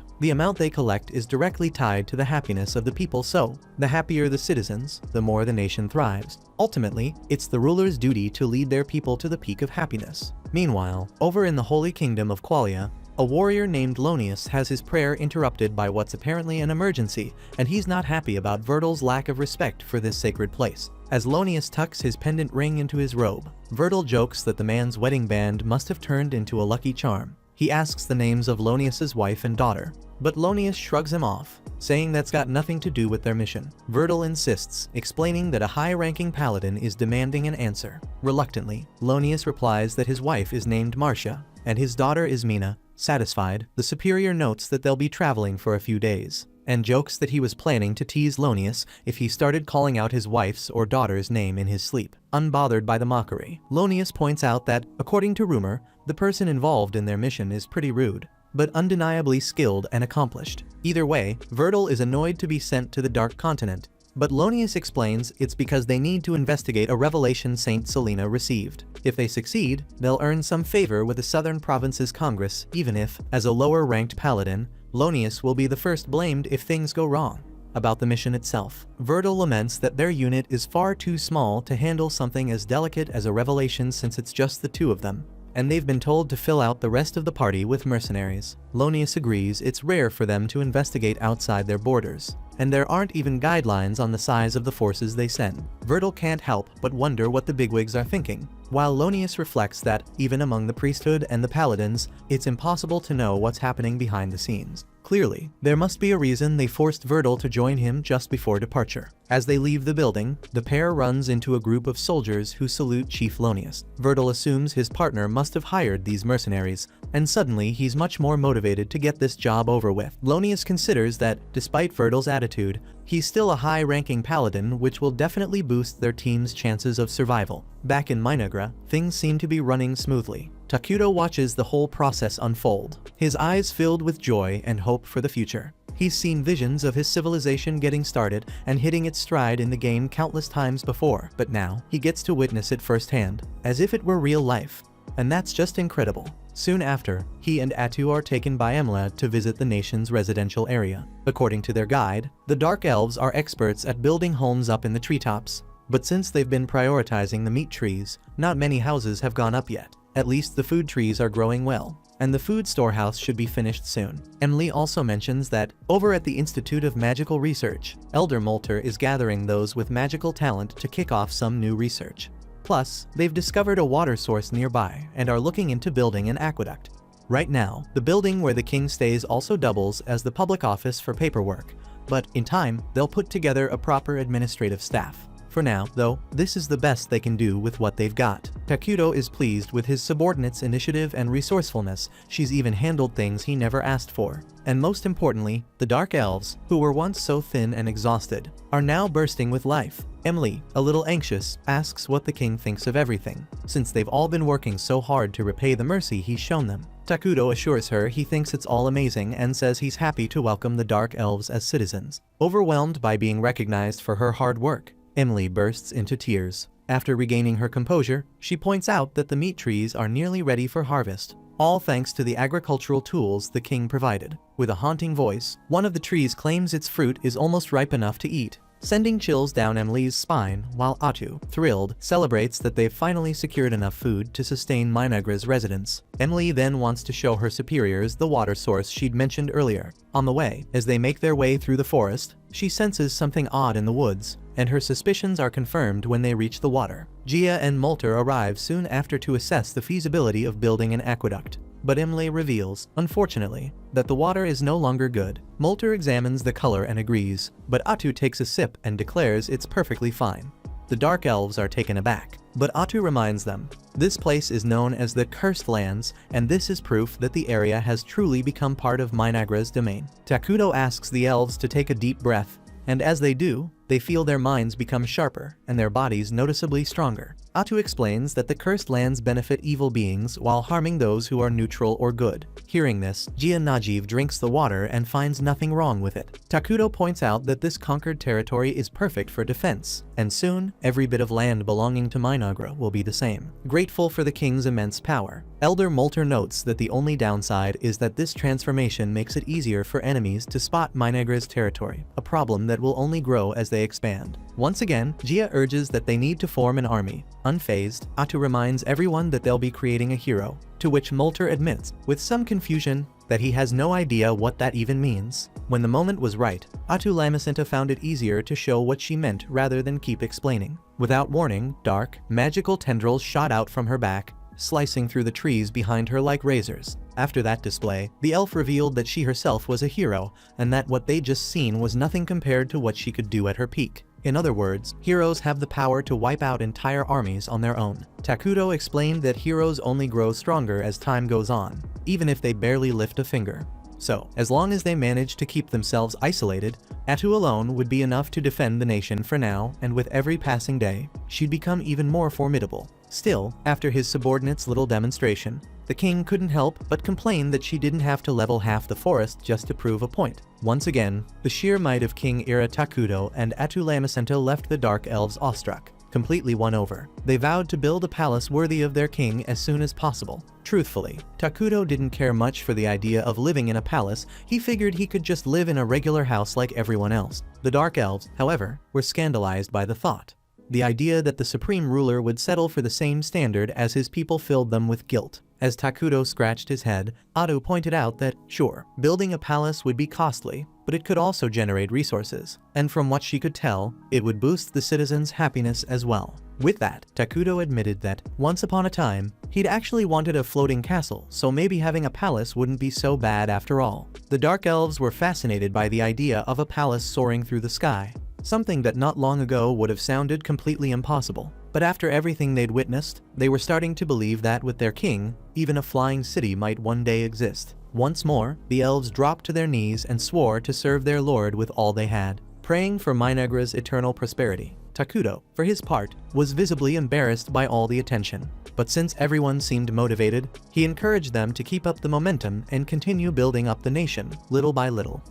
The amount they collect is directly tied to the happiness of the people, so the happier the citizens, the more the nation thrives. Ultimately, it's the ruler's duty to lead their people to the peak of happiness. Meanwhile, over in the Holy Kingdom of Qualia, a warrior named Lonius has his prayer interrupted by what's apparently an emergency, and he's not happy about Vertil's lack of respect for this sacred place. As Lonius tucks his pendant ring into his robe, Vertil jokes that the man's wedding band must have turned into a lucky charm. He asks the names of Lonius's wife and daughter, but Lonius shrugs him off, saying that's got nothing to do with their mission. Vertil insists, explaining that a high-ranking paladin is demanding an answer. Reluctantly, Lonius replies that his wife is named Marcia, and his daughter is Mina. Satisfied, the superior notes that they'll be traveling for a few days, and jokes that he was planning to tease Lonius if he started calling out his wife's or daughter's name in his sleep. Unbothered by the mockery, Lonius points out that, according to rumor, the person involved in their mission is pretty rude, but undeniably skilled and accomplished. Either way, Vertil is annoyed to be sent to the Dark Continent, but Lonius explains it's because they need to investigate a revelation Saint Selena received. If they succeed, they'll earn some favor with the Southern Province's Congress, even if, as a lower-ranked paladin, Lonius will be the first blamed if things go wrong. About the mission itself, Vertil laments that their unit is far too small to handle something as delicate as a revelation since it's just the two of them, and they've been told to fill out the rest of the party with mercenaries. Lonius agrees it's rare for them to investigate outside their borders, and there aren't even guidelines on the size of the forces they send. Vertil can't help but wonder what the bigwigs are thinking, while Lonius reflects that, even among the priesthood and the paladins, it's impossible to know what's happening behind the scenes. Clearly, there must be a reason they forced Vertil to join him just before departure. As they leave the building, the pair runs into a group of soldiers who salute Chief Lonius. Vertil assumes his partner must have hired these mercenaries, and suddenly he's much more motivated to get this job over with. Lonius considers that, despite Vertil's attitude, he's still a high-ranking paladin, which will definitely boost their team's chances of survival. Back in Minagra, things seem to be running smoothly. Takuto watches the whole process unfold, his eyes filled with joy and hope for the future. He's seen visions of his civilization getting started and hitting its stride in the game countless times before, but now he gets to witness it firsthand, as if it were real life. And that's just incredible. Soon after, he and Atu are taken by Emla to visit the nation's residential area. According to their guide, the Dark Elves are experts at building homes up in the treetops, but since they've been prioritizing the meat trees, not many houses have gone up yet. At least the food trees are growing well, and the food storehouse should be finished soon. Emily also mentions that, over at the Institute of Magical Research, Elder Molter is gathering those with magical talent to kick off some new research. Plus, they've discovered a water source nearby and are looking into building an aqueduct. Right now, the building where the king stays also doubles as the public office for paperwork, but in time, they'll put together a proper administrative staff. For now, though, this is the best they can do with what they've got. Takuto is pleased with his subordinate's initiative and resourcefulness. She's even handled things he never asked for. And most importantly, the Dark Elves, who were once so thin and exhausted, are now bursting with life. Emily, a little anxious, asks what the king thinks of everything, since they've all been working so hard to repay the mercy he's shown them. Takuto assures her he thinks it's all amazing and says he's happy to welcome the Dark Elves as citizens. Overwhelmed by being recognized for her hard work, Emily bursts into tears. After regaining her composure, she points out that the meat trees are nearly ready for harvest, all thanks to the agricultural tools the king provided. With a haunting voice, one of the trees claims its fruit is almost ripe enough to eat, sending chills down Emily's spine, while Atu, thrilled, celebrates that they've finally secured enough food to sustain Minagra's residents. Emily then wants to show her superiors the water source she'd mentioned earlier. On the way, as they make their way through the forest, she senses something odd in the woods, and her suspicions are confirmed when they reach the water. Gia and Molter arrive soon after to assess the feasibility of building an aqueduct. But Emily reveals, unfortunately, that the water is no longer good. Molter examines the color and agrees, but Atu takes a sip and declares it's perfectly fine. The Dark Elves are taken aback, but Atu reminds them, this place is known as the Cursed Lands, and this is proof that the area has truly become part of Minagra's domain. Takuto asks the elves to take a deep breath, and as they do, they feel their minds become sharper and their bodies noticeably stronger. Atu explains that the cursed lands benefit evil beings while harming those who are neutral or good. Hearing this, Jia Najeev drinks the water and finds nothing wrong with it. Takuto points out that this conquered territory is perfect for defense, and soon, every bit of land belonging to Minagra will be the same. Grateful for the king's immense power, Elder Molter notes that the only downside is that this transformation makes it easier for enemies to spot Minagra's territory, a problem that will only grow as they expand. Once again, Jia urges that they need to form an army. Unfazed, Atu reminds everyone that they'll be creating a hero, to which Molter admits, with some confusion, that he has no idea what that even means. When the moment was right, Atu Lamacinta found it easier to show what she meant rather than keep explaining. Without warning, dark, magical tendrils shot out from her back, slicing through the trees behind her like razors. After that display, the elf revealed that she herself was a hero, and that what they'd just seen was nothing compared to what she could do at her peak. In other words, heroes have the power to wipe out entire armies on their own. Takuto explained that heroes only grow stronger as time goes on, even if they barely lift a finger. So, as long as they manage to keep themselves isolated, Atu alone would be enough to defend the nation for now, and with every passing day, she'd become even more formidable. Still, after his subordinate's little demonstration, the king couldn't help but complain that she didn't have to level half the forest just to prove a point. Once again, the sheer might of King Ira Takuto and Atu Lamacinta left the Dark Elves awestruck, completely won over. They vowed to build a palace worthy of their king as soon as possible. Truthfully, Takuto didn't care much for the idea of living in a palace. He figured he could just live in a regular house like everyone else. The Dark Elves, however, were scandalized by the thought. The idea that the supreme ruler would settle for the same standard as his people filled them with guilt. As Takuto scratched his head, Atu pointed out that, sure, building a palace would be costly, but it could also generate resources, and from what she could tell, it would boost the citizens' happiness as well. With that, Takuto admitted that, once upon a time, he'd actually wanted a floating castle, so maybe having a palace wouldn't be so bad after all. The Dark Elves were fascinated by the idea of a palace soaring through the sky, something that not long ago would have sounded completely impossible. But after everything they'd witnessed, they were starting to believe that with their king, even a flying city might one day exist. Once more, the elves dropped to their knees and swore to serve their lord with all they had, praying for Minagra's eternal prosperity. Takuto, for his part, was visibly embarrassed by all the attention. But since everyone seemed motivated, he encouraged them to keep up the momentum and continue building up the nation, little by little.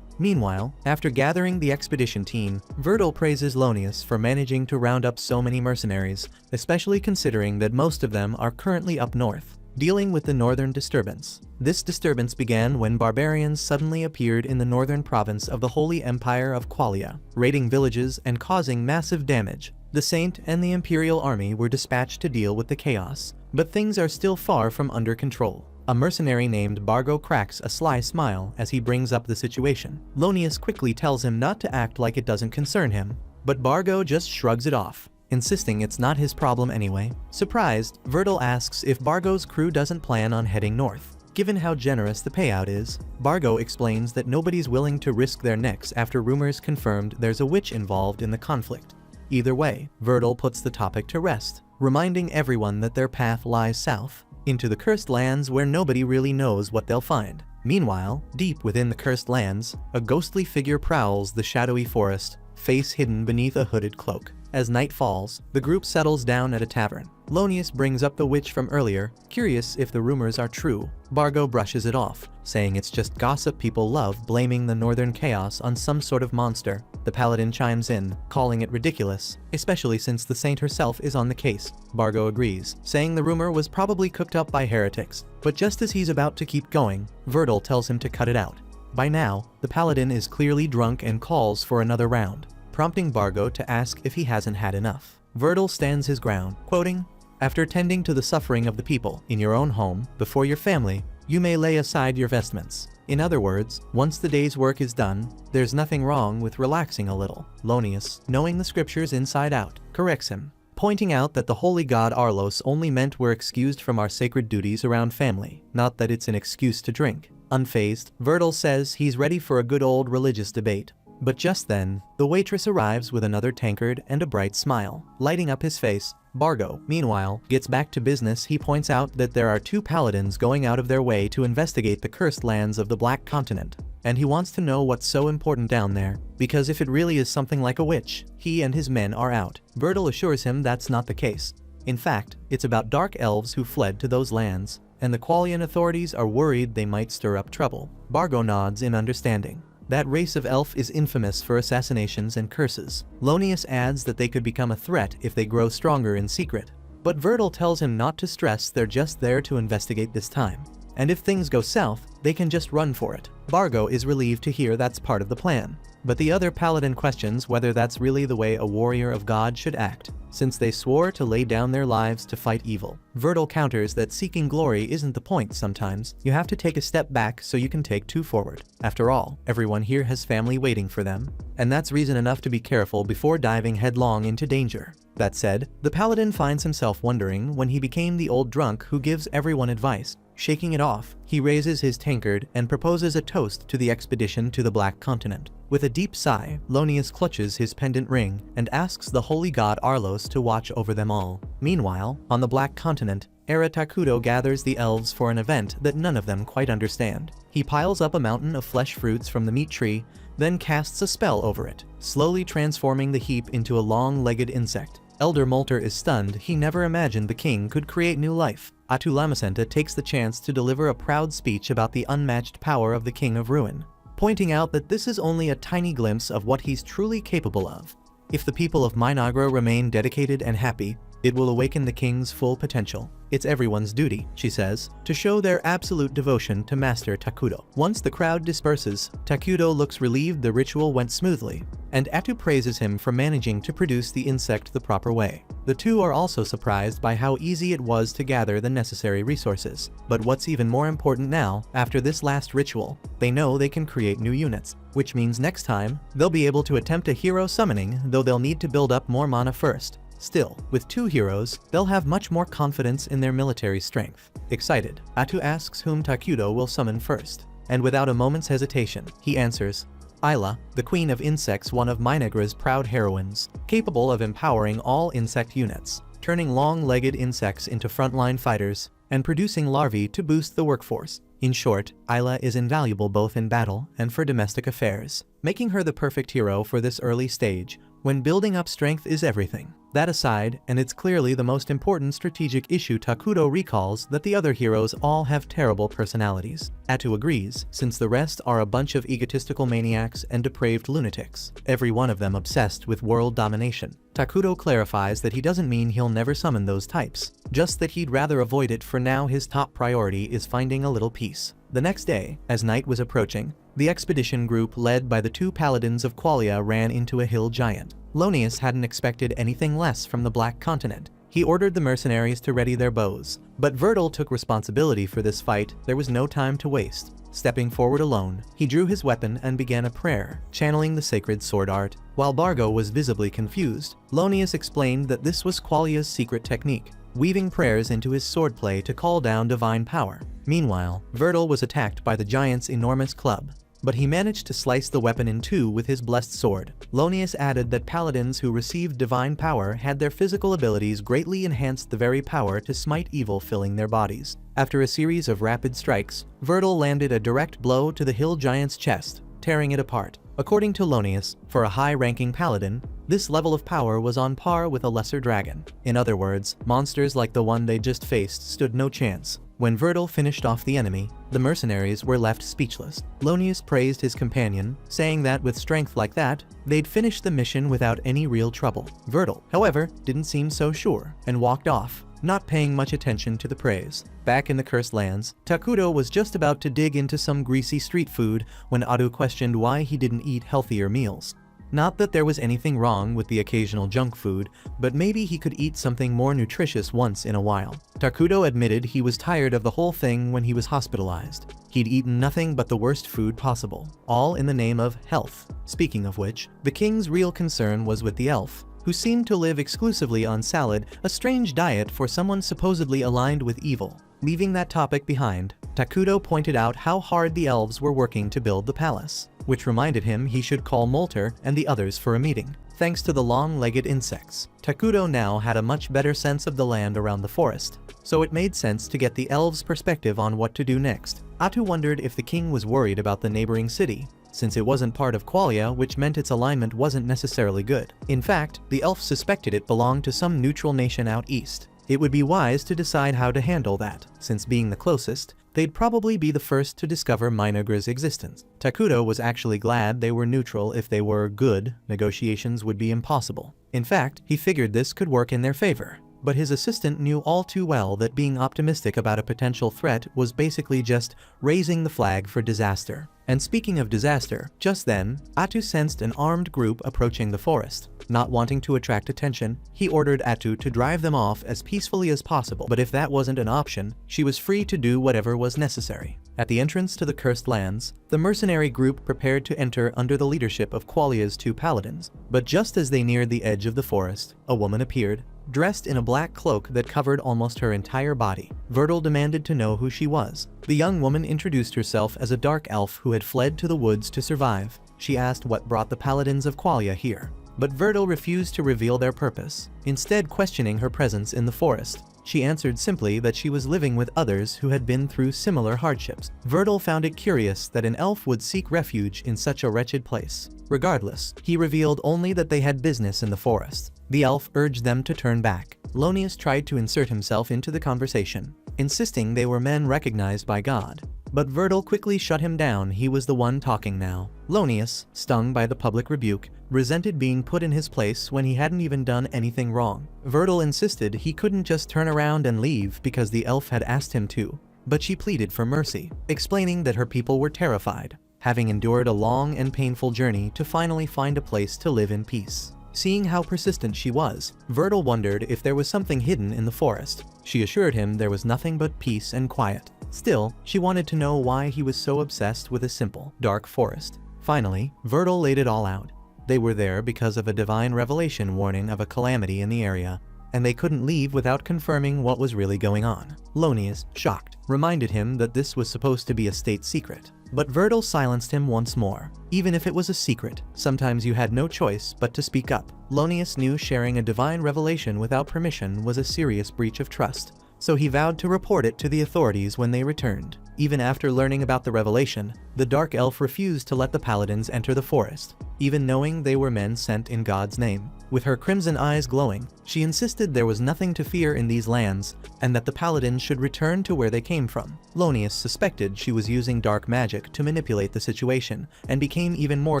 Meanwhile, after gathering the expedition team, Virgil praises Lonius for managing to round up so many mercenaries, especially considering that most of them are currently up north, dealing with the northern disturbance. This disturbance began when barbarians suddenly appeared in the northern province of the Holy Empire of Qualia, raiding villages and causing massive damage. The Saint and the Imperial Army were dispatched to deal with the chaos, but things are still far from under control. A mercenary named Bargo cracks a sly smile as he brings up the situation. Lonius quickly tells him not to act like it doesn't concern him, but Bargo just shrugs it off, insisting it's not his problem anyway. Surprised, Virgil asks if Bargo's crew doesn't plan on heading north. Given how generous the payout is, Bargo explains that nobody's willing to risk their necks after rumors confirmed there's a witch involved in the conflict. Either way, Virgil puts the topic to rest, reminding everyone that their path lies south, into the cursed lands where nobody really knows what they'll find. Meanwhile, deep within the cursed lands, a ghostly figure prowls the shadowy forest, face hidden beneath a hooded cloak. As night falls, the group settles down at a tavern. Lonius brings up the witch from earlier, curious if the rumors are true. Bargo brushes it off, saying it's just gossip people love, blaming the northern chaos on some sort of monster. The paladin chimes in, calling it ridiculous, especially since the saint herself is on the case. Bargo agrees, saying the rumor was probably cooked up by heretics. But just as he's about to keep going, Virgil tells him to cut it out. By now, the paladin is clearly drunk and calls for another round, prompting Bargo to ask if he hasn't had enough. Virgil stands his ground, quoting, "After tending to the suffering of the people in your own home, before your family, you may lay aside your vestments." In other words, once the day's work is done, there's nothing wrong with relaxing a little. Lonius, knowing the scriptures inside out, corrects him, pointing out that the holy god Arlos only meant we're excused from our sacred duties around family, not that it's an excuse to drink. Unfazed, Virgil says he's ready for a good old religious debate. But just then, the waitress arrives with another tankard and a bright smile, lighting up his face. Bargo, meanwhile, gets back to business. He points out that there are two paladins going out of their way to investigate the cursed lands of the Black Continent. and he wants to know what's so important down there, because if it really is something like a witch, he and his men are out. Vertil assures him that's not the case. In fact, it's about dark elves who fled to those lands, and the Qualian authorities are worried they might stir up trouble. Bargo nods in understanding. That race of elf is infamous for assassinations and curses. Lonius adds that they could become a threat if they grow stronger in secret. But Vertil tells him not to stress, they're just there to investigate this time. And if things go south, they can just run for it. Bargo is relieved to hear that's part of the plan. But the other paladin questions whether that's really the way a warrior of God should act, since they swore to lay down their lives to fight evil. Vertil counters that seeking glory isn't the point sometimes. You have to take a step back so you can take two forward. After all, everyone here has family waiting for them, and that's reason enough to be careful before diving headlong into danger. That said, the paladin finds himself wondering when he became the old drunk who gives everyone advice. Shaking it off, he raises his tankard and proposes a toast to the expedition to the Black Continent. With a deep sigh, Lonius clutches his pendant ring and asks the holy god Arlos to watch over them all. Meanwhile, on the Black Continent, Era Takudo gathers the elves for an event that none of them quite understand. He piles up a mountain of flesh fruits from the meat tree, then casts a spell over it, slowly transforming the heap into a long-legged insect. Elder Molter is stunned. He never imagined the king could create new life. Atu Lamacenta takes the chance to deliver a proud speech about the unmatched power of the King of Ruin, pointing out that this is only a tiny glimpse of what he's truly capable of. If the people of Minagra remain dedicated and happy, it will awaken the king's full potential. It's everyone's duty, she says, to show their absolute devotion to Master Takudo. Once the crowd disperses, Takudo looks relieved the ritual went smoothly, and Atu praises him for managing to produce the insect the proper way. The two are also surprised by how easy it was to gather the necessary resources. But what's even more important now, after this last ritual, they know they can create new units, which means next time, they'll be able to attempt a hero summoning, though they'll need to build up more mana first. Still, with two heroes, they'll have much more confidence in their military strength. Excited, Atu asks whom Takudo will summon first, and without a moment's hesitation, he answers, Isla, the queen of insects, one of Minagra's proud heroines, capable of empowering all insect units, turning long-legged insects into frontline fighters, and producing larvae to boost the workforce. In short, Isla is invaluable both in battle and for domestic affairs, making her the perfect hero for this early stage, when building up strength is everything. That aside, and it's clearly the most important strategic issue, Takudo recalls that the other heroes all have terrible personalities. Atu agrees, since the rest are a bunch of egotistical maniacs and depraved lunatics, every one of them obsessed with world domination. Takudo clarifies that he doesn't mean he'll never summon those types, just that he'd rather avoid it. For now, his top priority is finding a little peace. The next day, as night was approaching, the expedition group led by the two paladins of Qualia ran into a hill giant. Lonius hadn't expected anything less from the Black Continent. He ordered the mercenaries to ready their bows, but Vertil took responsibility for this fight. There was no time to waste. Stepping forward alone, he drew his weapon and began a prayer, channeling the sacred sword art. While Bargo was visibly confused, Lonius explained that this was Qualia's secret technique, weaving prayers into his swordplay to call down divine power. Meanwhile, Vertil was attacked by the giant's enormous club, but he managed to slice the weapon in two with his blessed sword. Lonius added that paladins who received divine power had their physical abilities greatly enhanced, the very power to smite evil filling their bodies. After a series of rapid strikes, Vertil landed a direct blow to the hill giant's chest, tearing it apart. According to Lonius, for a high-ranking paladin, this level of power was on par with a lesser dragon. In other words, monsters like the one they just faced stood no chance. When Vertil finished off the enemy, the mercenaries were left speechless. Lonius praised his companion, saying that with strength like that, they'd finish the mission without any real trouble. Vertil, however, didn't seem so sure, and walked off, not paying much attention to the praise. Back in the Cursed Lands, Takudo was just about to dig into some greasy street food when Atu questioned why he didn't eat healthier meals. Not that there was anything wrong with the occasional junk food, but maybe he could eat something more nutritious once in a while. Takudo admitted he was tired of the whole thing when he was hospitalized. He'd eaten nothing but the worst food possible, all in the name of health. Speaking of which, the king's real concern was with the elf, who seemed to live exclusively on salad, a strange diet for someone supposedly aligned with evil. Leaving that topic behind, Takudo pointed out how hard the elves were working to build the palace, which reminded him he should call Molter and the others for a meeting. Thanks to the long-legged insects, Takudo now had a much better sense of the land around the forest, so it made sense to get the elves' perspective on what to do next. Atu wondered if the king was worried about the neighboring city, since it wasn't part of Qualia, which meant its alignment wasn't necessarily good. In fact, the elf suspected it belonged to some neutral nation out east. It would be wise to decide how to handle that, since being the closest, they'd probably be the first to discover Minagra's existence. Takuto was actually glad they were neutral. If they were good, negotiations would be impossible. In fact, he figured this could work in their favor. But his assistant knew all too well that being optimistic about a potential threat was basically just raising the flag for disaster. And speaking of disaster, just then, Atu sensed an armed group approaching the forest. Not wanting to attract attention, he ordered Atu to drive them off as peacefully as possible. But if that wasn't an option, she was free to do whatever was necessary. At the entrance to the Cursed Lands, the mercenary group prepared to enter under the leadership of Qualia's 2 paladins. But just as they neared the edge of the forest, a woman appeared, dressed in a black cloak that covered almost her entire body. Vertil demanded to know who she was. The young woman introduced herself as a dark elf who had fled to the woods to survive. She asked what brought the paladins of Qualia here. But Vertil refused to reveal their purpose, instead questioning her presence in the forest. She answered simply that she was living with others who had been through similar hardships. Vertil found it curious that an elf would seek refuge in such a wretched place. Regardless, he revealed only that they had business in the forest. The elf urged them to turn back. Lonius tried to insert himself into the conversation, insisting they were men recognized by God. But Vertil quickly shut him down. He was the one talking now. Lonius, stung by the public rebuke, resented being put in his place when he hadn't even done anything wrong. Vertil insisted he couldn't just turn around and leave because the elf had asked him to, but she pleaded for mercy, explaining that her people were terrified, having endured a long and painful journey to finally find a place to live in peace. Seeing how persistent she was, Vertil wondered if there was something hidden in the forest. She assured him there was nothing but peace and quiet. Still, she wanted to know why he was so obsessed with a simple, dark forest. Finally, Vertil laid it all out. They were there because of a divine revelation warning of a calamity in the area, and they couldn't leave without confirming what was really going on. Lonius, shocked, reminded him that this was supposed to be a state secret. But Vertil silenced him once more. Even if it was a secret, sometimes you had no choice but to speak up. Lonius knew sharing a divine revelation without permission was a serious breach of trust, so he vowed to report it to the authorities when they returned. Even after learning about the revelation, the Dark Elf refused to let the paladins enter the forest, even knowing they were men sent in God's name. With her crimson eyes glowing, she insisted there was nothing to fear in these lands, and that the paladins should return to where they came from. Lonius suspected she was using dark magic to manipulate the situation, and became even more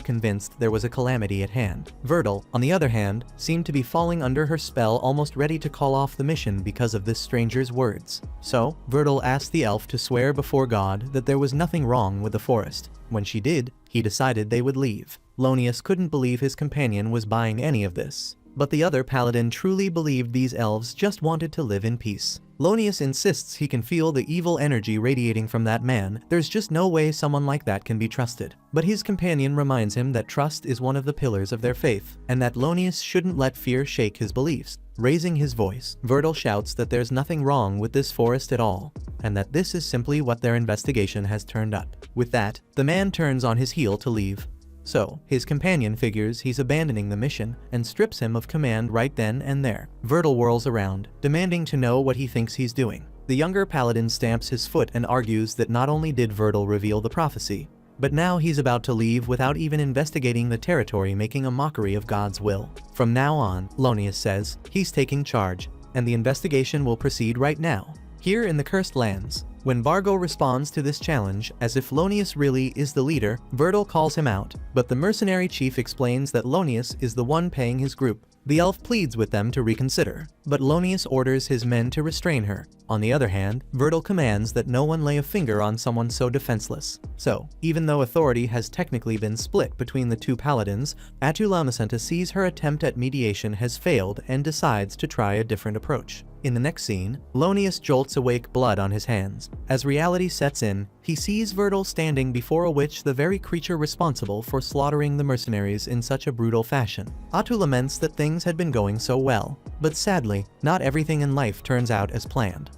convinced there was a calamity at hand. Vertil, on the other hand, seemed to be falling under her spell, almost ready to call off the mission because of this stranger's words. So, Vertil asked the elf to swear before God that there was nothing wrong with the forest. When she did, he decided they would leave. Lonius couldn't believe his companion was buying any of this. But the other paladin truly believed these elves just wanted to live in peace. Lonius insists he can feel the evil energy radiating from that man. There's just no way someone like that can be trusted. But his companion reminds him that trust is one of the pillars of their faith, and that Lonius shouldn't let fear shake his beliefs. Raising his voice, Vertil shouts that there's nothing wrong with this forest at all, and that this is simply what their investigation has turned up. With that, the man turns on his heel to leave. So, his companion figures he's abandoning the mission and strips him of command right then and there. Vertil whirls around, demanding to know what he thinks he's doing. The younger paladin stamps his foot and argues that not only did Vertil reveal the prophecy, but now he's about to leave without even investigating the territory, making a mockery of God's will. From now on, Lonius says, he's taking charge, and the investigation will proceed right now, here in the Cursed Lands. When Bargo responds to this challenge, as if Lonius really is the leader, Vertil calls him out, but the mercenary chief explains that Lonius is the one paying his group. The elf pleads with them to reconsider, but Lonius orders his men to restrain her. On the other hand, Vertil commands that no one lay a finger on someone so defenseless. So, even though authority has technically been split between the two paladins, Atu Lamacenta sees her attempt at mediation has failed and decides to try a different approach. In the next scene, Lonius jolts awake, blood on his hands. As reality sets in, he sees Vertil standing before a witch, the very creature responsible for slaughtering the mercenaries in such a brutal fashion. Atu laments that things had been going so well, but sadly, not everything in life turns out as planned.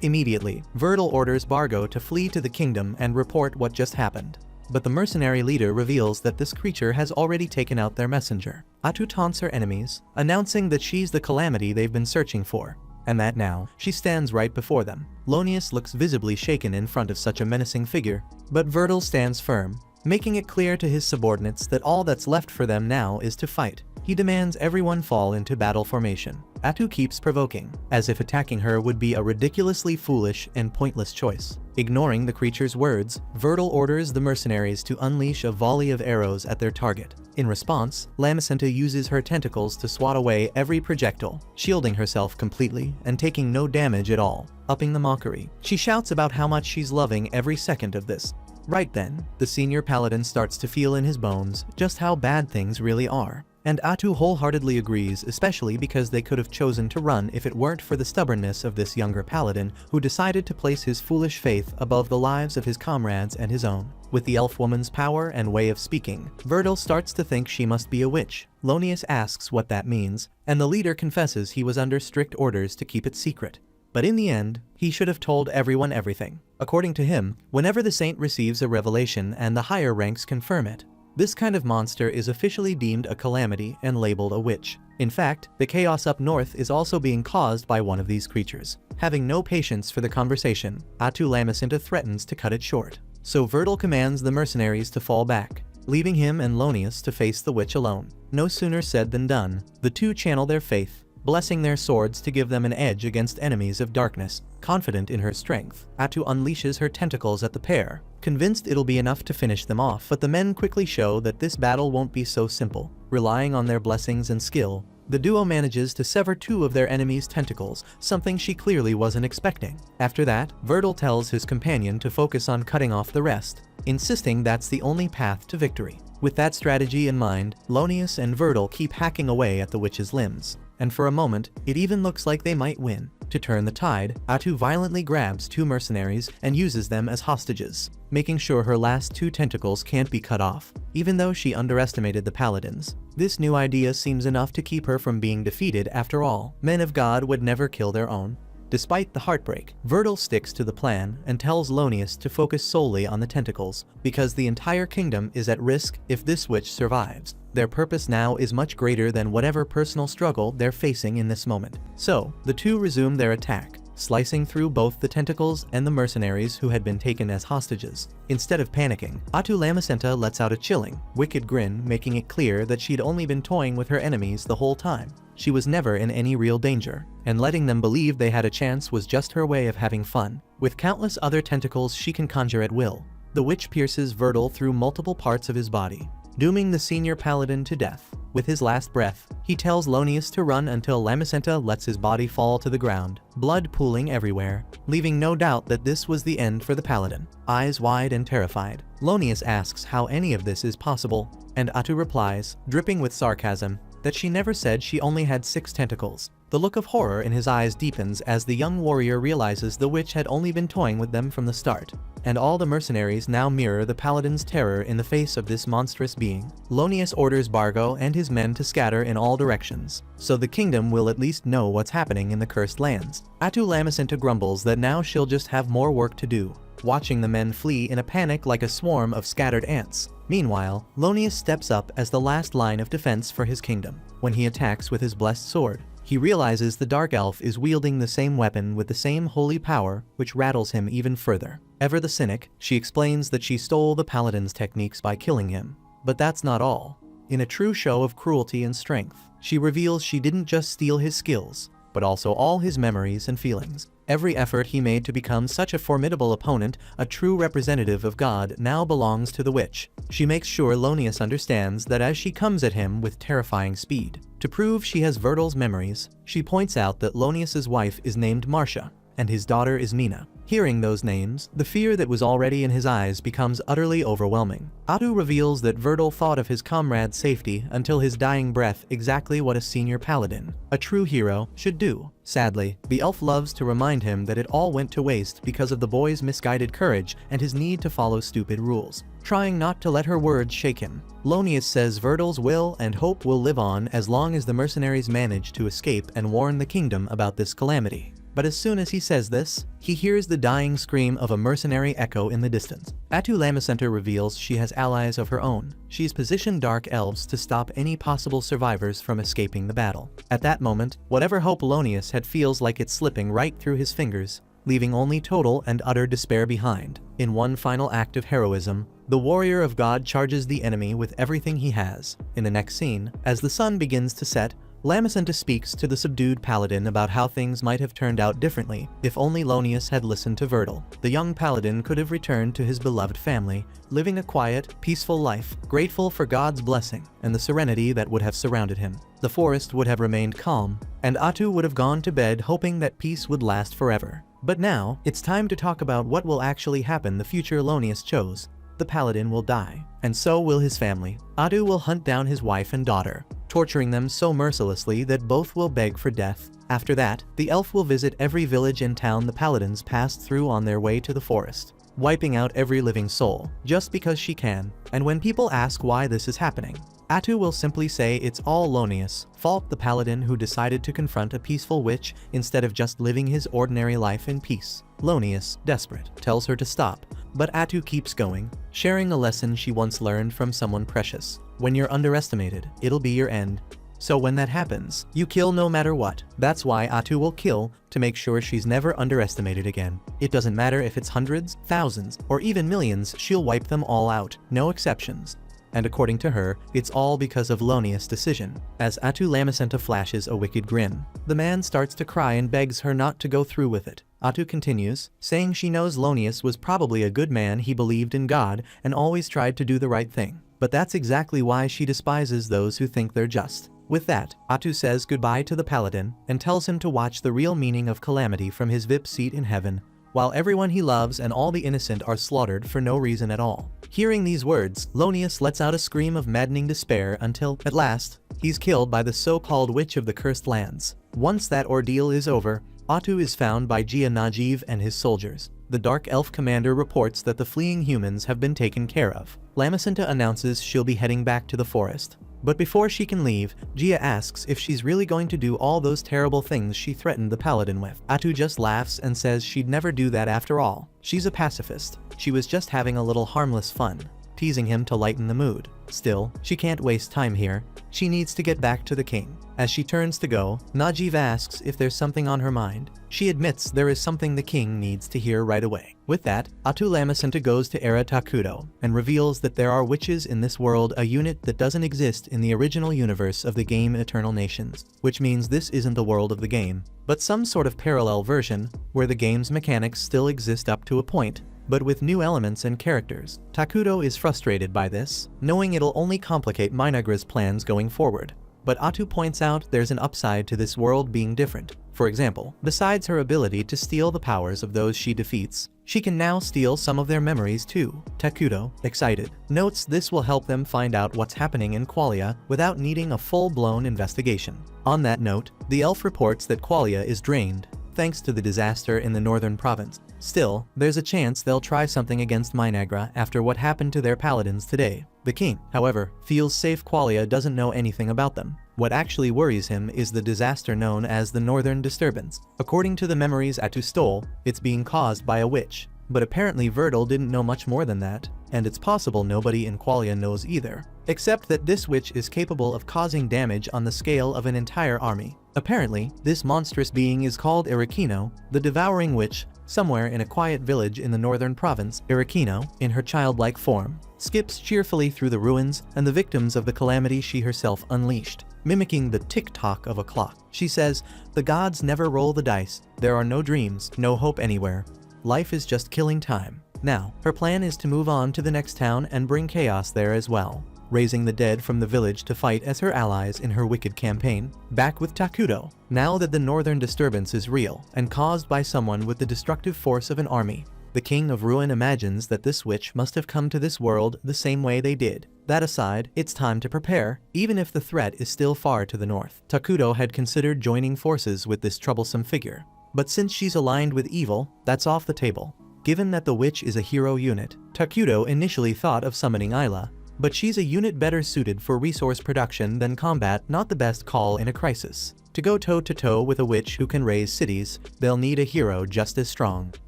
Immediately, Vertil orders Bargo to flee to the kingdom and report what just happened. But the mercenary leader reveals that this creature has already taken out their messenger. Atu taunts her enemies, announcing that she's the calamity they've been searching for. and that now she stands right before them. Lonius looks visibly shaken in front of such a menacing figure, but Verdal stands firm, making it clear to his subordinates that all that's left for them now is to fight. He demands everyone fall into battle formation. Atu keeps provoking, as if attacking her would be a ridiculously foolish and pointless choice. Ignoring the creature's words, Verdal orders the mercenaries to unleash a volley of arrows at their target. In response, Lamacenta uses her tentacles to swat away every projectile, shielding herself completely and taking no damage at all. Upping the mockery, she shouts about how much she's loving every second of this. Right then, the senior paladin starts to feel in his bones just how bad things really are. And Atu wholeheartedly agrees, especially because they could have chosen to run if it weren't for the stubbornness of this younger paladin who decided to place his foolish faith above the lives of his comrades and his own. With the elf woman's power and way of speaking, Verdal starts to think she must be a witch. Lonius asks what that means, and the leader confesses he was under strict orders to keep it secret. But in the end, he should have told everyone everything. According to him, whenever the saint receives a revelation and the higher ranks confirm it, this kind of monster is officially deemed a calamity and labeled a witch. In fact, the chaos up north is also being caused by one of these creatures. Having no patience for the conversation, Atu Lamacenta threatens to cut it short. So Verdal commands the mercenaries to fall back, leaving him and Lonius to face the witch alone. No sooner said than done. The two channel their faith, blessing their swords to give them an edge against enemies of darkness. Confident in her strength, Atu unleashes her tentacles at the pair, convinced it'll be enough to finish them off. But the men quickly show that this battle won't be so simple. Relying on their blessings and skill, the duo manages to sever two of their enemies' tentacles, something she clearly wasn't expecting. After that, Verdal tells his companion to focus on cutting off the rest, insisting that's the only path to victory. With that strategy in mind, Lonius and Verdal keep hacking away at the witch's limbs, and for a moment, it even looks like they might win. To turn the tide, Atu violently grabs two mercenaries and uses them as hostages, making sure her last two tentacles can't be cut off. Even though she underestimated the paladins, this new idea seems enough to keep her from being defeated. After all, men of God would never kill their own. Despite the heartbreak, Verdal sticks to the plan and tells Lonius to focus solely on the tentacles, because the entire kingdom is at risk if this witch survives. Their purpose now is much greater than whatever personal struggle they're facing in this moment. So, the two resume their attack, slicing through both the tentacles and the mercenaries who had been taken as hostages. Instead of panicking, Atu Lamacenta lets out a chilling, wicked grin, making it clear that she'd only been toying with her enemies the whole time. She was never in any real danger, and letting them believe they had a chance was just her way of having fun. With countless other tentacles she can conjure at will, the witch pierces Verdal through multiple parts of his body, dooming the senior paladin to death. With his last breath, he tells Lonius to run until Lamacenta lets his body fall to the ground, blood pooling everywhere, leaving no doubt that this was the end for the paladin. Eyes wide and terrified, Lonius asks how any of this is possible, and Atu replies, dripping with sarcasm, that she never said she only had 6 tentacles. The look of horror in his eyes deepens as the young warrior realizes the witch had only been toying with them from the start, and all the mercenaries now mirror the paladin's terror in the face of this monstrous being. Lonius orders Bargo and his men to scatter in all directions, so the kingdom will at least know what's happening in the cursed lands. Atu Lamacenta grumbles that now she'll just have more work to do, watching the men flee in a panic like a swarm of scattered ants. Meanwhile, Lonius steps up as the last line of defense for his kingdom. When he attacks with his blessed sword, he realizes the Dark Elf is wielding the same weapon with the same holy power, which rattles him even further. Ever the cynic, she explains that she stole the paladin's techniques by killing him. But that's not all. In a true show of cruelty and strength, she reveals she didn't just steal his skills, but also all his memories and feelings. Every effort he made to become such a formidable opponent, a true representative of God, now belongs to the witch. She makes sure Lonius understands that as she comes at him with terrifying speed. To prove she has Verdal's memories, she points out that Lonius's wife is named Marcia, and his daughter is Mina. Hearing those names, the fear that was already in his eyes becomes utterly overwhelming. Atu reveals that Verdal thought of his comrade's safety until his dying breath, exactly what a senior paladin, a true hero, should do. Sadly, the elf loves to remind him that it all went to waste because of the boy's misguided courage and his need to follow stupid rules. Trying not to let her words shake him, Lonius says Verdal's will and hope will live on as long as the mercenaries manage to escape and warn the kingdom about this calamity. But as soon as he says this, he hears the dying scream of a mercenary echo in the distance. Atu Lamacenta reveals she has allies of her own. She's positioned dark elves to stop any possible survivors from escaping the battle. At that moment, whatever hope Lonius had feels like it's slipping right through his fingers, leaving only total and utter despair behind. In one final act of heroism, the warrior of God charges the enemy with everything he has. In the next scene, as the sun begins to set, Lamacenta speaks to the subdued paladin about how things might have turned out differently if only Lonius had listened to Verdal. The young paladin could have returned to his beloved family, living a quiet, peaceful life, grateful for God's blessing and the serenity that would have surrounded him. The forest would have remained calm, and Atu would have gone to bed hoping that peace would last forever. But now, it's time to talk about what will actually happen. The future Lonius chose. The paladin will die, and so will his family. Atu will hunt down his wife and daughter, torturing them so mercilessly that both will beg for death. After that, the elf will visit every village and town the paladins passed through on their way to the forest, wiping out every living soul, just because she can. And when people ask why this is happening, Atu will simply say it's all Lonius' fault, the paladin who decided to confront a peaceful witch instead of just living his ordinary life in peace. Lonius, desperate, tells her to stop, but Atu keeps going, sharing a lesson she once learned from someone precious. When you're underestimated, it'll be your end. So when that happens, you kill no matter what. That's why Atu will kill, to make sure she's never underestimated again. It doesn't matter if it's hundreds, thousands, or even millions, she'll wipe them all out, no exceptions. And according to her, it's all because of Lonius' decision. As Atu Lamacenta flashes a wicked grin, the man starts to cry and begs her not to go through with it. Atu continues, saying she knows Lonius was probably a good man, he believed in God and always tried to do the right thing. But that's exactly why she despises those who think they're just. With that, Atu says goodbye to the paladin and tells him to watch the real meaning of calamity from his VIP seat in heaven, while everyone he loves and all the innocent are slaughtered for no reason at all. Hearing these words, Lonius lets out a scream of maddening despair until, at last, he's killed by the so-called Witch of the Cursed Lands. Once that ordeal is over, Atu is found by Gia Najeev and his soldiers. The Dark Elf commander reports that the fleeing humans have been taken care of. Lamacenta announces she'll be heading back to the forest. But before she can leave, Gia asks if she's really going to do all those terrible things she threatened the paladin with. Atu just laughs and says she'd never do that after all. She's a pacifist. She was just having a little harmless fun, teasing him to lighten the mood. Still, she can't waste time here. She needs to get back to the king. As she turns to go, Najeev asks if there's something on her mind. She admits there is something the king needs to hear right away. With that, Atu Lamacenta goes to Era Takudo and reveals that there are witches in this world, a unit that doesn't exist in the original universe of the game Eternal Nations, which means this isn't the world of the game, but some sort of parallel version where the game's mechanics still exist up to a point, but with new elements and characters. Takudo is frustrated by this, knowing it'll only complicate Minagra's plans going forward. But Atu points out there's an upside to this world being different. For example, besides her ability to steal the powers of those she defeats, she can now steal some of their memories too. Takudo, excited, notes this will help them find out what's happening in Qualia without needing a full-blown investigation. On that note, the elf reports that Qualia is drained, thanks to the disaster in the northern province. Still, there's a chance they'll try something against Minagra after what happened to their paladins today. The king, however, feels safe. Qualia doesn't know anything about them. What actually worries him is the disaster known as the Northern Disturbance. According to the memories Atu stole, it's being caused by a witch. But apparently Verdal didn't know much more than that, and it's possible nobody in Qualia knows either, except that this witch is capable of causing damage on the scale of an entire army. Apparently, this monstrous being is called Irakino, the Devouring Witch. Somewhere in a quiet village in the northern province, Irakino, in her childlike form, skips cheerfully through the ruins and the victims of the calamity she herself unleashed, mimicking the tick-tock of a clock. She says, "The gods never roll the dice. There are no dreams, no hope anywhere. Life is just killing time." Now, her plan is to move on to the next town and bring chaos there as well, raising the dead from the village to fight as her allies in her wicked campaign. Back with Takudo, now that the northern disturbance is real and caused by someone with the destructive force of an army. The King of Ruin imagines that this witch must have come to this world the same way they did. That aside, it's time to prepare, even if the threat is still far to the north. Takudo had considered joining forces with this troublesome figure, but since she's aligned with evil, that's off the table. Given that the witch is a hero unit, Takudo initially thought of summoning Ayla, but she's a unit better suited for resource production than combat, not the best call in a crisis. To go toe-to-toe with a witch who can raise cities, they'll need a hero just as strong.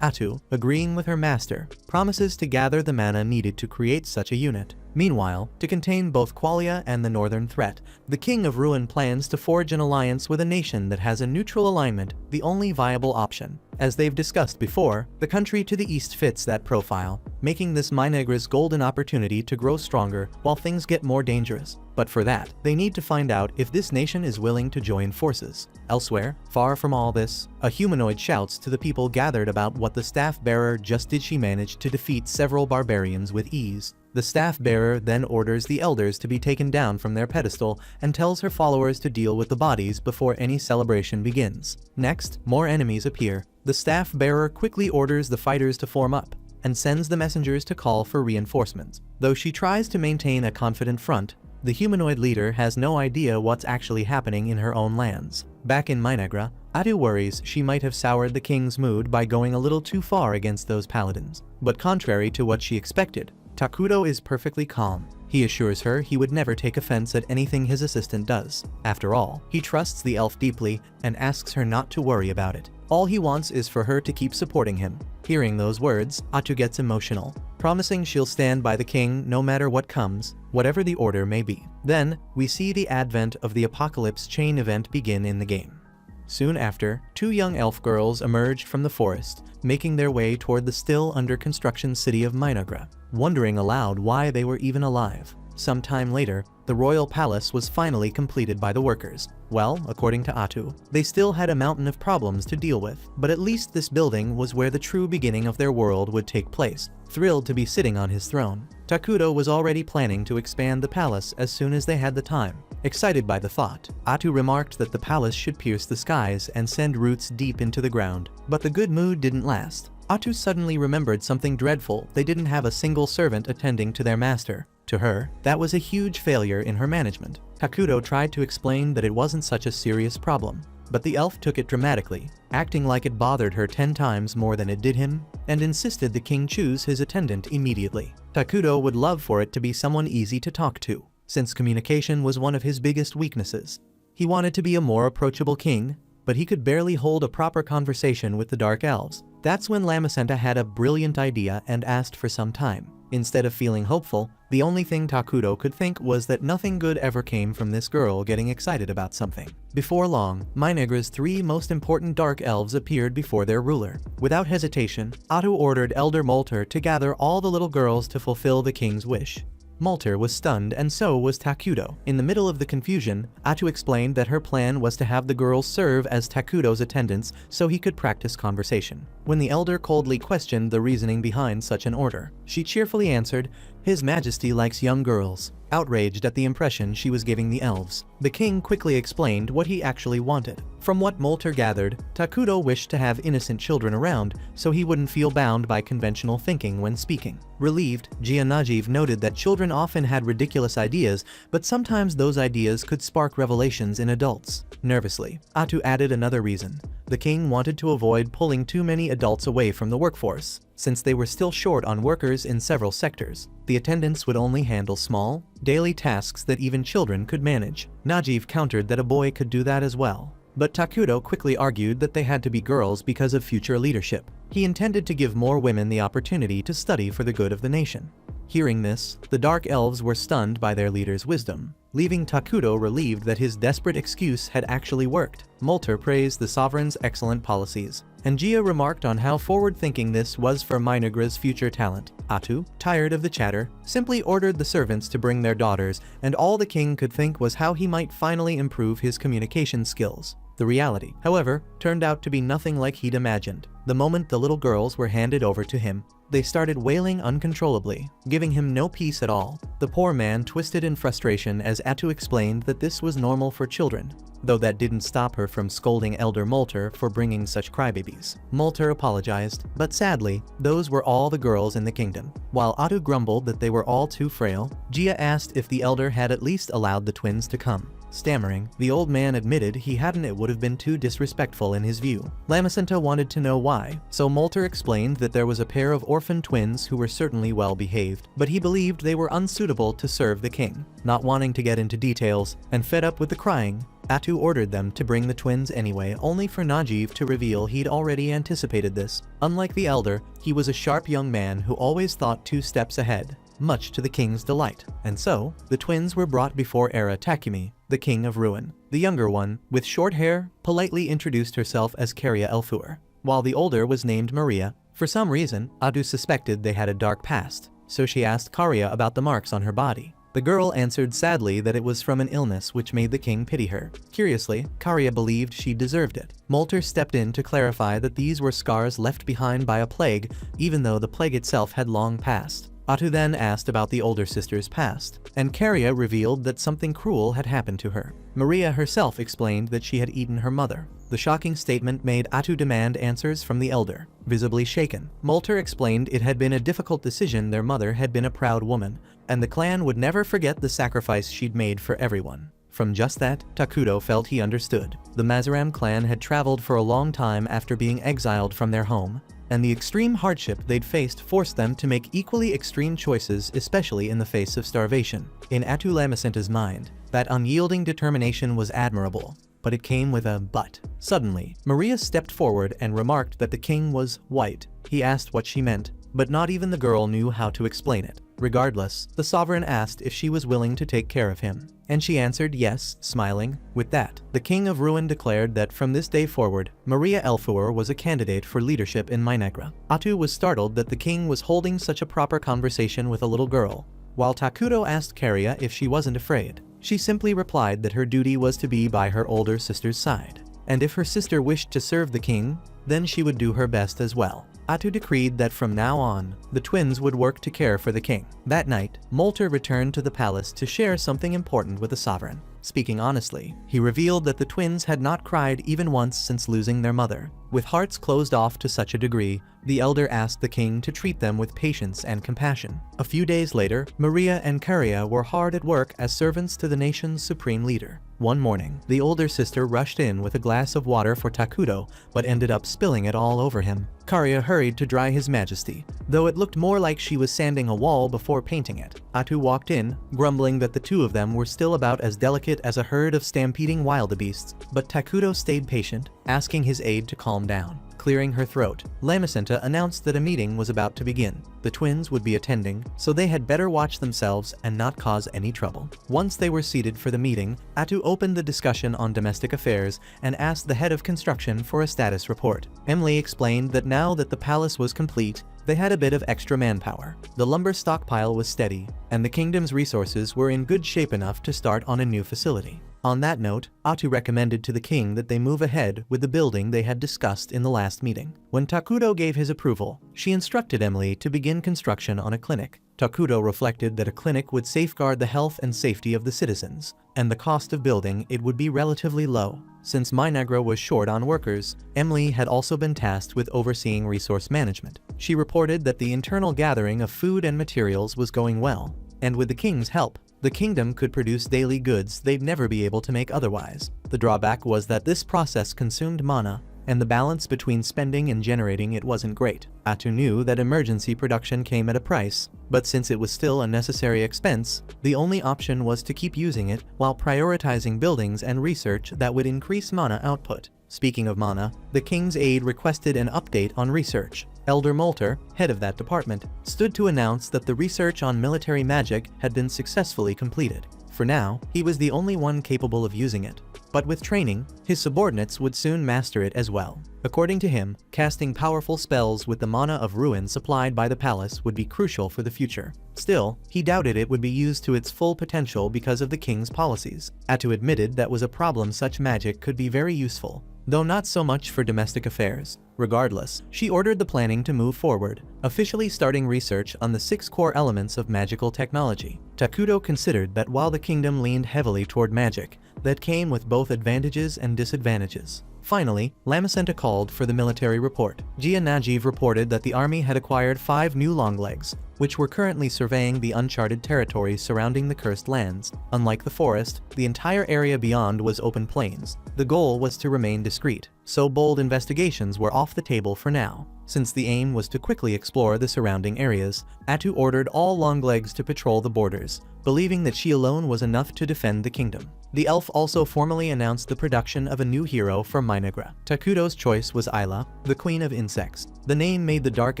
Atu, agreeing with her master, promises to gather the mana needed to create such a unit. Meanwhile, to contain both Qualia and the northern threat, the King of Ruin plans to forge an alliance with a nation that has a neutral alignment, the only viable option. As they've discussed before, the country to the east fits that profile, making this Minegra's golden opportunity to grow stronger while things get more dangerous. But for that, they need to find out if this nation is willing to join forces. Elsewhere, far from all this, a humanoid shouts to the people gathered about what the staff-bearer just did. She managed to defeat several barbarians with ease. The staff-bearer then orders the elders to be taken down from their pedestal and tells her followers to deal with the bodies before any celebration begins. Next, more enemies appear. The staff-bearer quickly orders the fighters to form up and sends the messengers to call for reinforcements. Though she tries to maintain a confident front, the humanoid leader has no idea what's actually happening in her own lands. Back in Minegra, Atu worries she might have soured the king's mood by going a little too far against those paladins. But contrary to what she expected, Takuto is perfectly calm. He assures her he would never take offense at anything his assistant does. After all, he trusts the elf deeply and asks her not to worry about it. All he wants is for her to keep supporting him. Hearing those words, Atu gets emotional, promising she'll stand by the king no matter what comes, whatever the order may be. Then, we see the advent of the Apocalypse Chain event begin in the game. Soon after, two young elf girls emerged from the forest, making their way toward the still under construction city of Minegra, wondering aloud why they were even alive. Some time later, the royal palace was finally completed by the workers. Well, according to Atu, they still had a mountain of problems to deal with, but at least this building was where the true beginning of their world would take place. Thrilled to be sitting on his throne, Takuto was already planning to expand the palace as soon as they had the time. Excited by the thought, Atu remarked that the palace should pierce the skies and send roots deep into the ground. But the good mood didn't last. Atu suddenly remembered something dreadful: they didn't have a single servant attending to their master. To her, that was a huge failure in her management. Takuto tried to explain that it wasn't such a serious problem, but the elf took it dramatically, acting like it bothered her 10 times more than it did him, and insisted the king choose his attendant immediately. Takuto would love for it to be someone easy to talk to, since communication was one of his biggest weaknesses. He wanted to be a more approachable king, but he could barely hold a proper conversation with the Dark Elves. That's when Lamacenta had a brilliant idea and asked for some time. Instead of feeling hopeful, the only thing Takuto could think was that nothing good ever came from this girl getting excited about something. Before long, Minegra's 3 most important Dark Elves appeared before their ruler. Without hesitation, Atu ordered Elder Molter to gather all the little girls to fulfill the king's wish. Molter was stunned, and so was Takuto. In the middle of the confusion, Atu explained that her plan was to have the girls serve as Takuto's attendants so he could practice conversation. When the elder coldly questioned the reasoning behind such an order, she cheerfully answered, "His Majesty likes young girls," outraged at the impression she was giving the elves. The king quickly explained what he actually wanted. From what Molter gathered, Takuto wished to have innocent children around so he wouldn't feel bound by conventional thinking when speaking. Relieved, Najiv noted that children often had ridiculous ideas, but sometimes those ideas could spark revelations in adults. Nervously, Atu added another reason. The king wanted to avoid pulling too many adults away from the workforce, since they were still short on workers in several sectors. The attendants would only handle small, daily tasks that even children could manage. Najiv countered that a boy could do that as well. But Takuto quickly argued that they had to be girls because of future leadership. He intended to give more women the opportunity to study for the good of the nation. Hearing this, the Dark Elves were stunned by their leader's wisdom, leaving Takuto relieved that his desperate excuse had actually worked. Molter praised the sovereign's excellent policies, and Gia remarked on how forward-thinking this was for Minegra's future talent. Atu, tired of the chatter, simply ordered the servants to bring their daughters, and all the king could think was how he might finally improve his communication skills. The reality, however, turned out to be nothing like he'd imagined. The moment the little girls were handed over to him, they started wailing uncontrollably, giving him no peace at all. The poor man twisted in frustration as Atu explained that this was normal for children, though that didn't stop her from scolding Elder Molter for bringing such crybabies. Molter apologized, but sadly, those were all the girls in the kingdom. While Atu grumbled that they were all too frail, Gia asked if the elder had at least allowed the twins to come. Stammering, the old man admitted he hadn't. It would have been too disrespectful in his view. Lamacenta wanted to know why, so Molter explained that there was a pair of orphan twins who were certainly well behaved, but he believed they were unsuitable to serve the king. Not wanting to get into details, and fed up with the crying, Atu ordered them to bring the twins anyway, only for Najib to reveal he'd already anticipated this. Unlike the elder, he was a sharp young man who always thought 2 steps ahead, much to the king's delight. And so, the twins were brought before Era Takumi, the king of Ruin. The younger one, with short hair, politely introduced herself as Caria Elfuer, while the older was named Maria. For some reason, Atu suspected they had a dark past, so she asked Caria about the marks on her body. The girl answered sadly that it was from an illness which made the king pity her. Curiously, Caria believed she deserved it. Molter stepped in to clarify that these were scars left behind by a plague, even though the plague itself had long passed. Atu then asked about the older sister's past, and Caria revealed that something cruel had happened to her. Maria herself explained that she had eaten her mother. The shocking statement made Atu demand answers from the elder. Visibly shaken, Molter explained it had been a difficult decision. Their mother had been a proud woman, and the clan would never forget the sacrifice she'd made for everyone. From just that, Takudo felt he understood. The Mazaram clan had traveled for a long time after being exiled from their home, and the extreme hardship they'd faced forced them to make equally extreme choices, especially in the face of starvation. In Atu Lamacenta's mind, that unyielding determination was admirable, but it came with a but. Suddenly, Maria stepped forward and remarked that the king was white. He asked what she meant, but not even the girl knew how to explain it. Regardless, the sovereign asked if she was willing to take care of him, and she answered yes, smiling. With that, the king of Ruin declared that from this day forward, Maria Elfuer was a candidate for leadership in Minagra. Atu was startled that the king was holding such a proper conversation with a little girl. While Takudo asked Caria if she wasn't afraid, she simply replied that her duty was to be by her older sister's side, and if her sister wished to serve the king, then she would do her best as well. Atu decreed that from now on, the twins would work to care for the king. That night, Molter returned to the palace to share something important with the sovereign. Speaking honestly, he revealed that the twins had not cried even once since losing their mother. With hearts closed off to such a degree, the elder asked the king to treat them with patience and compassion. A few days later, Maria and Caria were hard at work as servants to the nation's supreme leader. One morning, the older sister rushed in with a glass of water for Takudo, but ended up spilling it all over him. Caria hurried to dry his majesty, though it looked more like she was sanding a wall before painting it. Atu walked in, grumbling that the two of them were still about as delicate as a herd of stampeding wildebeests, but Takudo stayed patient, asking his aide to calm down. Clearing her throat, Lamacenta announced that a meeting was about to begin. The twins would be attending, so they had better watch themselves and not cause any trouble. Once they were seated for the meeting, Atu opened the discussion on domestic affairs and asked the head of construction for a status report. Emily explained that now that the palace was complete, they had a bit of extra manpower. The lumber stockpile was steady, and the kingdom's resources were in good shape enough to start on a new facility. On that note, Atu recommended to the king that they move ahead with the building they had discussed in the last meeting. When Takudo gave his approval, she instructed Emily to begin construction on a clinic. Takudo reflected that a clinic would safeguard the health and safety of the citizens, and the cost of building it would be relatively low. Since Minagra was short on workers, Emily had also been tasked with overseeing resource management. She reported that the internal gathering of food and materials was going well, and with the king's help, the kingdom could produce daily goods they'd never be able to make otherwise. The drawback was that this process consumed mana, and the balance between spending and generating it wasn't great. Atu knew that emergency production came at a price, but since it was still a necessary expense, the only option was to keep using it while prioritizing buildings and research that would increase mana output. Speaking of mana, the king's aide requested an update on research. Elder Molter, head of that department, stood to announce that the research on military magic had been successfully completed. For now, he was the only one capable of using it, but with training, his subordinates would soon master it as well. According to him, casting powerful spells with the mana of ruin supplied by the palace would be crucial for the future. Still, he doubted it would be used to its full potential because of the king's policies. Atu admitted that was a problem. Such magic could be very useful, though not so much for domestic affairs. Regardless, she ordered the planning to move forward, officially starting research on the 6 core elements of magical technology. Takudo considered that while the kingdom leaned heavily toward magic, that came with both advantages and disadvantages. Finally, Lamacenta called for the military report. Gia Najiv reported that the army had acquired 5 new longlegs, which were currently surveying the uncharted territories surrounding the cursed lands. Unlike the forest, the entire area beyond was open plains. The goal was to remain discreet, so bold investigations were off the table for now. Since the aim was to quickly explore the surrounding areas, Atu ordered all longlegs to patrol the borders, believing that she alone was enough to defend the kingdom. The elf also formally announced the production of a new hero for Minagra. Takuto's choice was Isla, the queen of insects. The name made the dark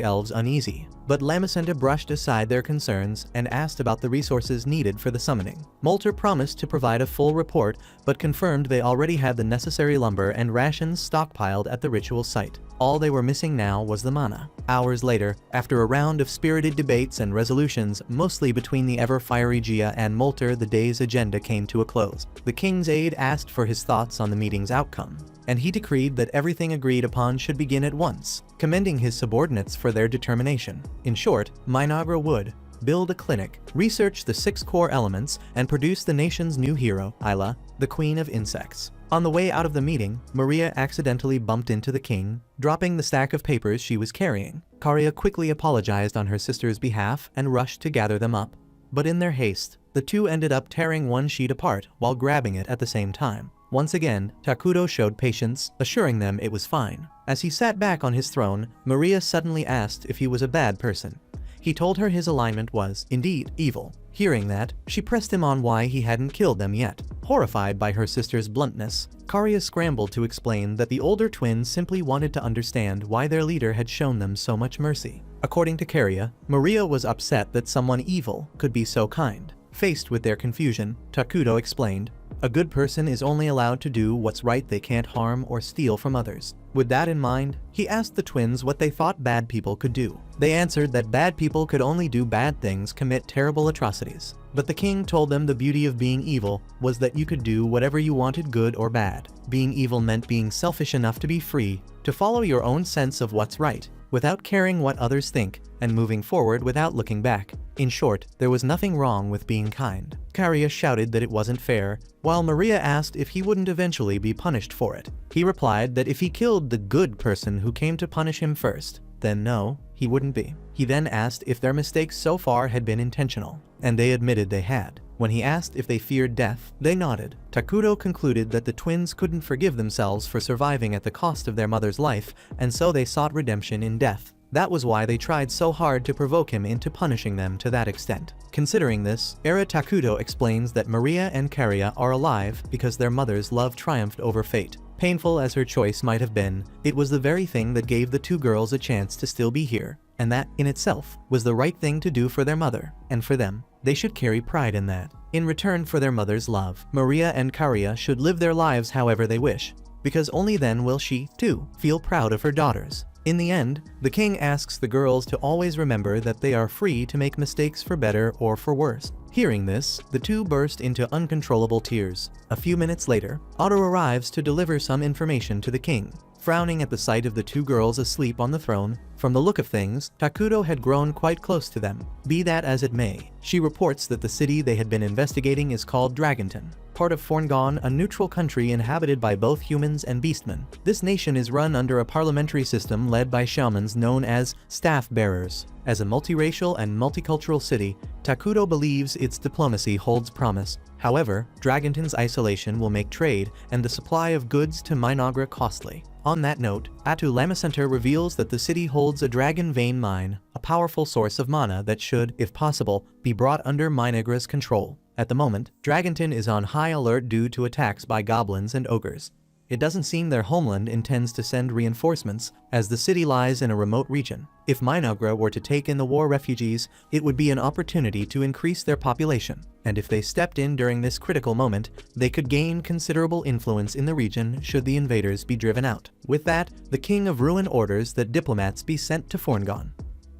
elves uneasy, but Lamacenta brushed aside their concerns and asked about the resources needed for the summoning. Molter promised to provide a full report, but confirmed they already had the necessary lumber and rations stockpiled at the ritual site. All they were missing now was the mana. Hours later, after a round of spirited debates and resolutions, mostly between the ever-fiery Gia and Molter, the day's agenda came to a close. The king's aide asked for his thoughts on the meeting's outcome, and he decreed that everything agreed upon should begin at once, commending his subordinates for their determination. In short, Minagra would build a clinic, research the 6 core elements, and produce the nation's new hero, Isla, the queen of insects. On the way out of the meeting, Maria accidentally bumped into the king, dropping the stack of papers she was carrying. Karia quickly apologized on her sister's behalf and rushed to gather them up. But in their haste, the two ended up tearing one sheet apart while grabbing it at the same time. Once again, Takuto showed patience, assuring them it was fine. As he sat back on his throne, Maria suddenly asked if he was a bad person. He told her his alignment was, indeed, evil. Hearing that, she pressed him on why he hadn't killed them yet. Horrified by her sister's bluntness, Karia scrambled to explain that the older twins simply wanted to understand why their leader had shown them so much mercy. According to Karia, Maria was upset that someone evil could be so kind. Faced with their confusion, Takuto explained, "A good person is only allowed to do what's right. They can't harm or steal from others." With that in mind, he asked the twins what they thought bad people could do. They answered that bad people could only do bad things, commit terrible atrocities. But the king told them the beauty of being evil was that you could do whatever you wanted, good or bad. Being evil meant being selfish enough to be free, to follow your own sense of what's right, without caring what others think, and moving forward without looking back. In short, there was nothing wrong with being kind. Karia shouted that it wasn't fair, while Maria asked if he wouldn't eventually be punished for it. He replied that if he killed the good person who came to punish him first, then no, he wouldn't be. He then asked if their mistakes so far had been intentional, and they admitted they had. When he asked if they feared death, they nodded. Takuto concluded that the twins couldn't forgive themselves for surviving at the cost of their mother's life, and so they sought redemption in death. That was why they tried so hard to provoke him into punishing them to that extent. Considering this, Era Takuto explains that Maria and Karia are alive because their mother's love triumphed over fate. Painful as her choice might have been, it was the very thing that gave the two girls a chance to still be here, and that, in itself, was the right thing to do for their mother, and for them. They should carry pride in that. In return for their mother's love, Maria and Karia should live their lives however they wish, because only then will she, too, feel proud of her daughters. In the end, the king asks the girls to always remember that they are free to make mistakes for better or for worse. Hearing this, the two burst into uncontrollable tears. A few minutes later, Otto arrives to deliver some information to the king. Frowning at the sight of the two girls asleep on the throne, from the look of things, Takuto had grown quite close to them. Be that as it may, she reports that the city they had been investigating is called Dragonton, part of Forngon, a neutral country inhabited by both humans and beastmen. This nation is run under a parliamentary system led by shamans known as staff bearers. As a multiracial and multicultural city, Takuto believes its diplomacy holds promise. However, Dragonton's isolation will make trade and the supply of goods to Minagra costly. On that note, Atu Lamacenter reveals that the city holds a dragon vein mine, a powerful source of mana that should, if possible, be brought under Minagra's control. At the moment, Dragonton is on high alert due to attacks by goblins and ogres. It doesn't seem their homeland intends to send reinforcements, as the city lies in a remote region. If Minagra were to take in the war refugees, it would be an opportunity to increase their population, and if they stepped in during this critical moment, they could gain considerable influence in the region should the invaders be driven out. With that, the King of Ruin orders that diplomats be sent to Forngon.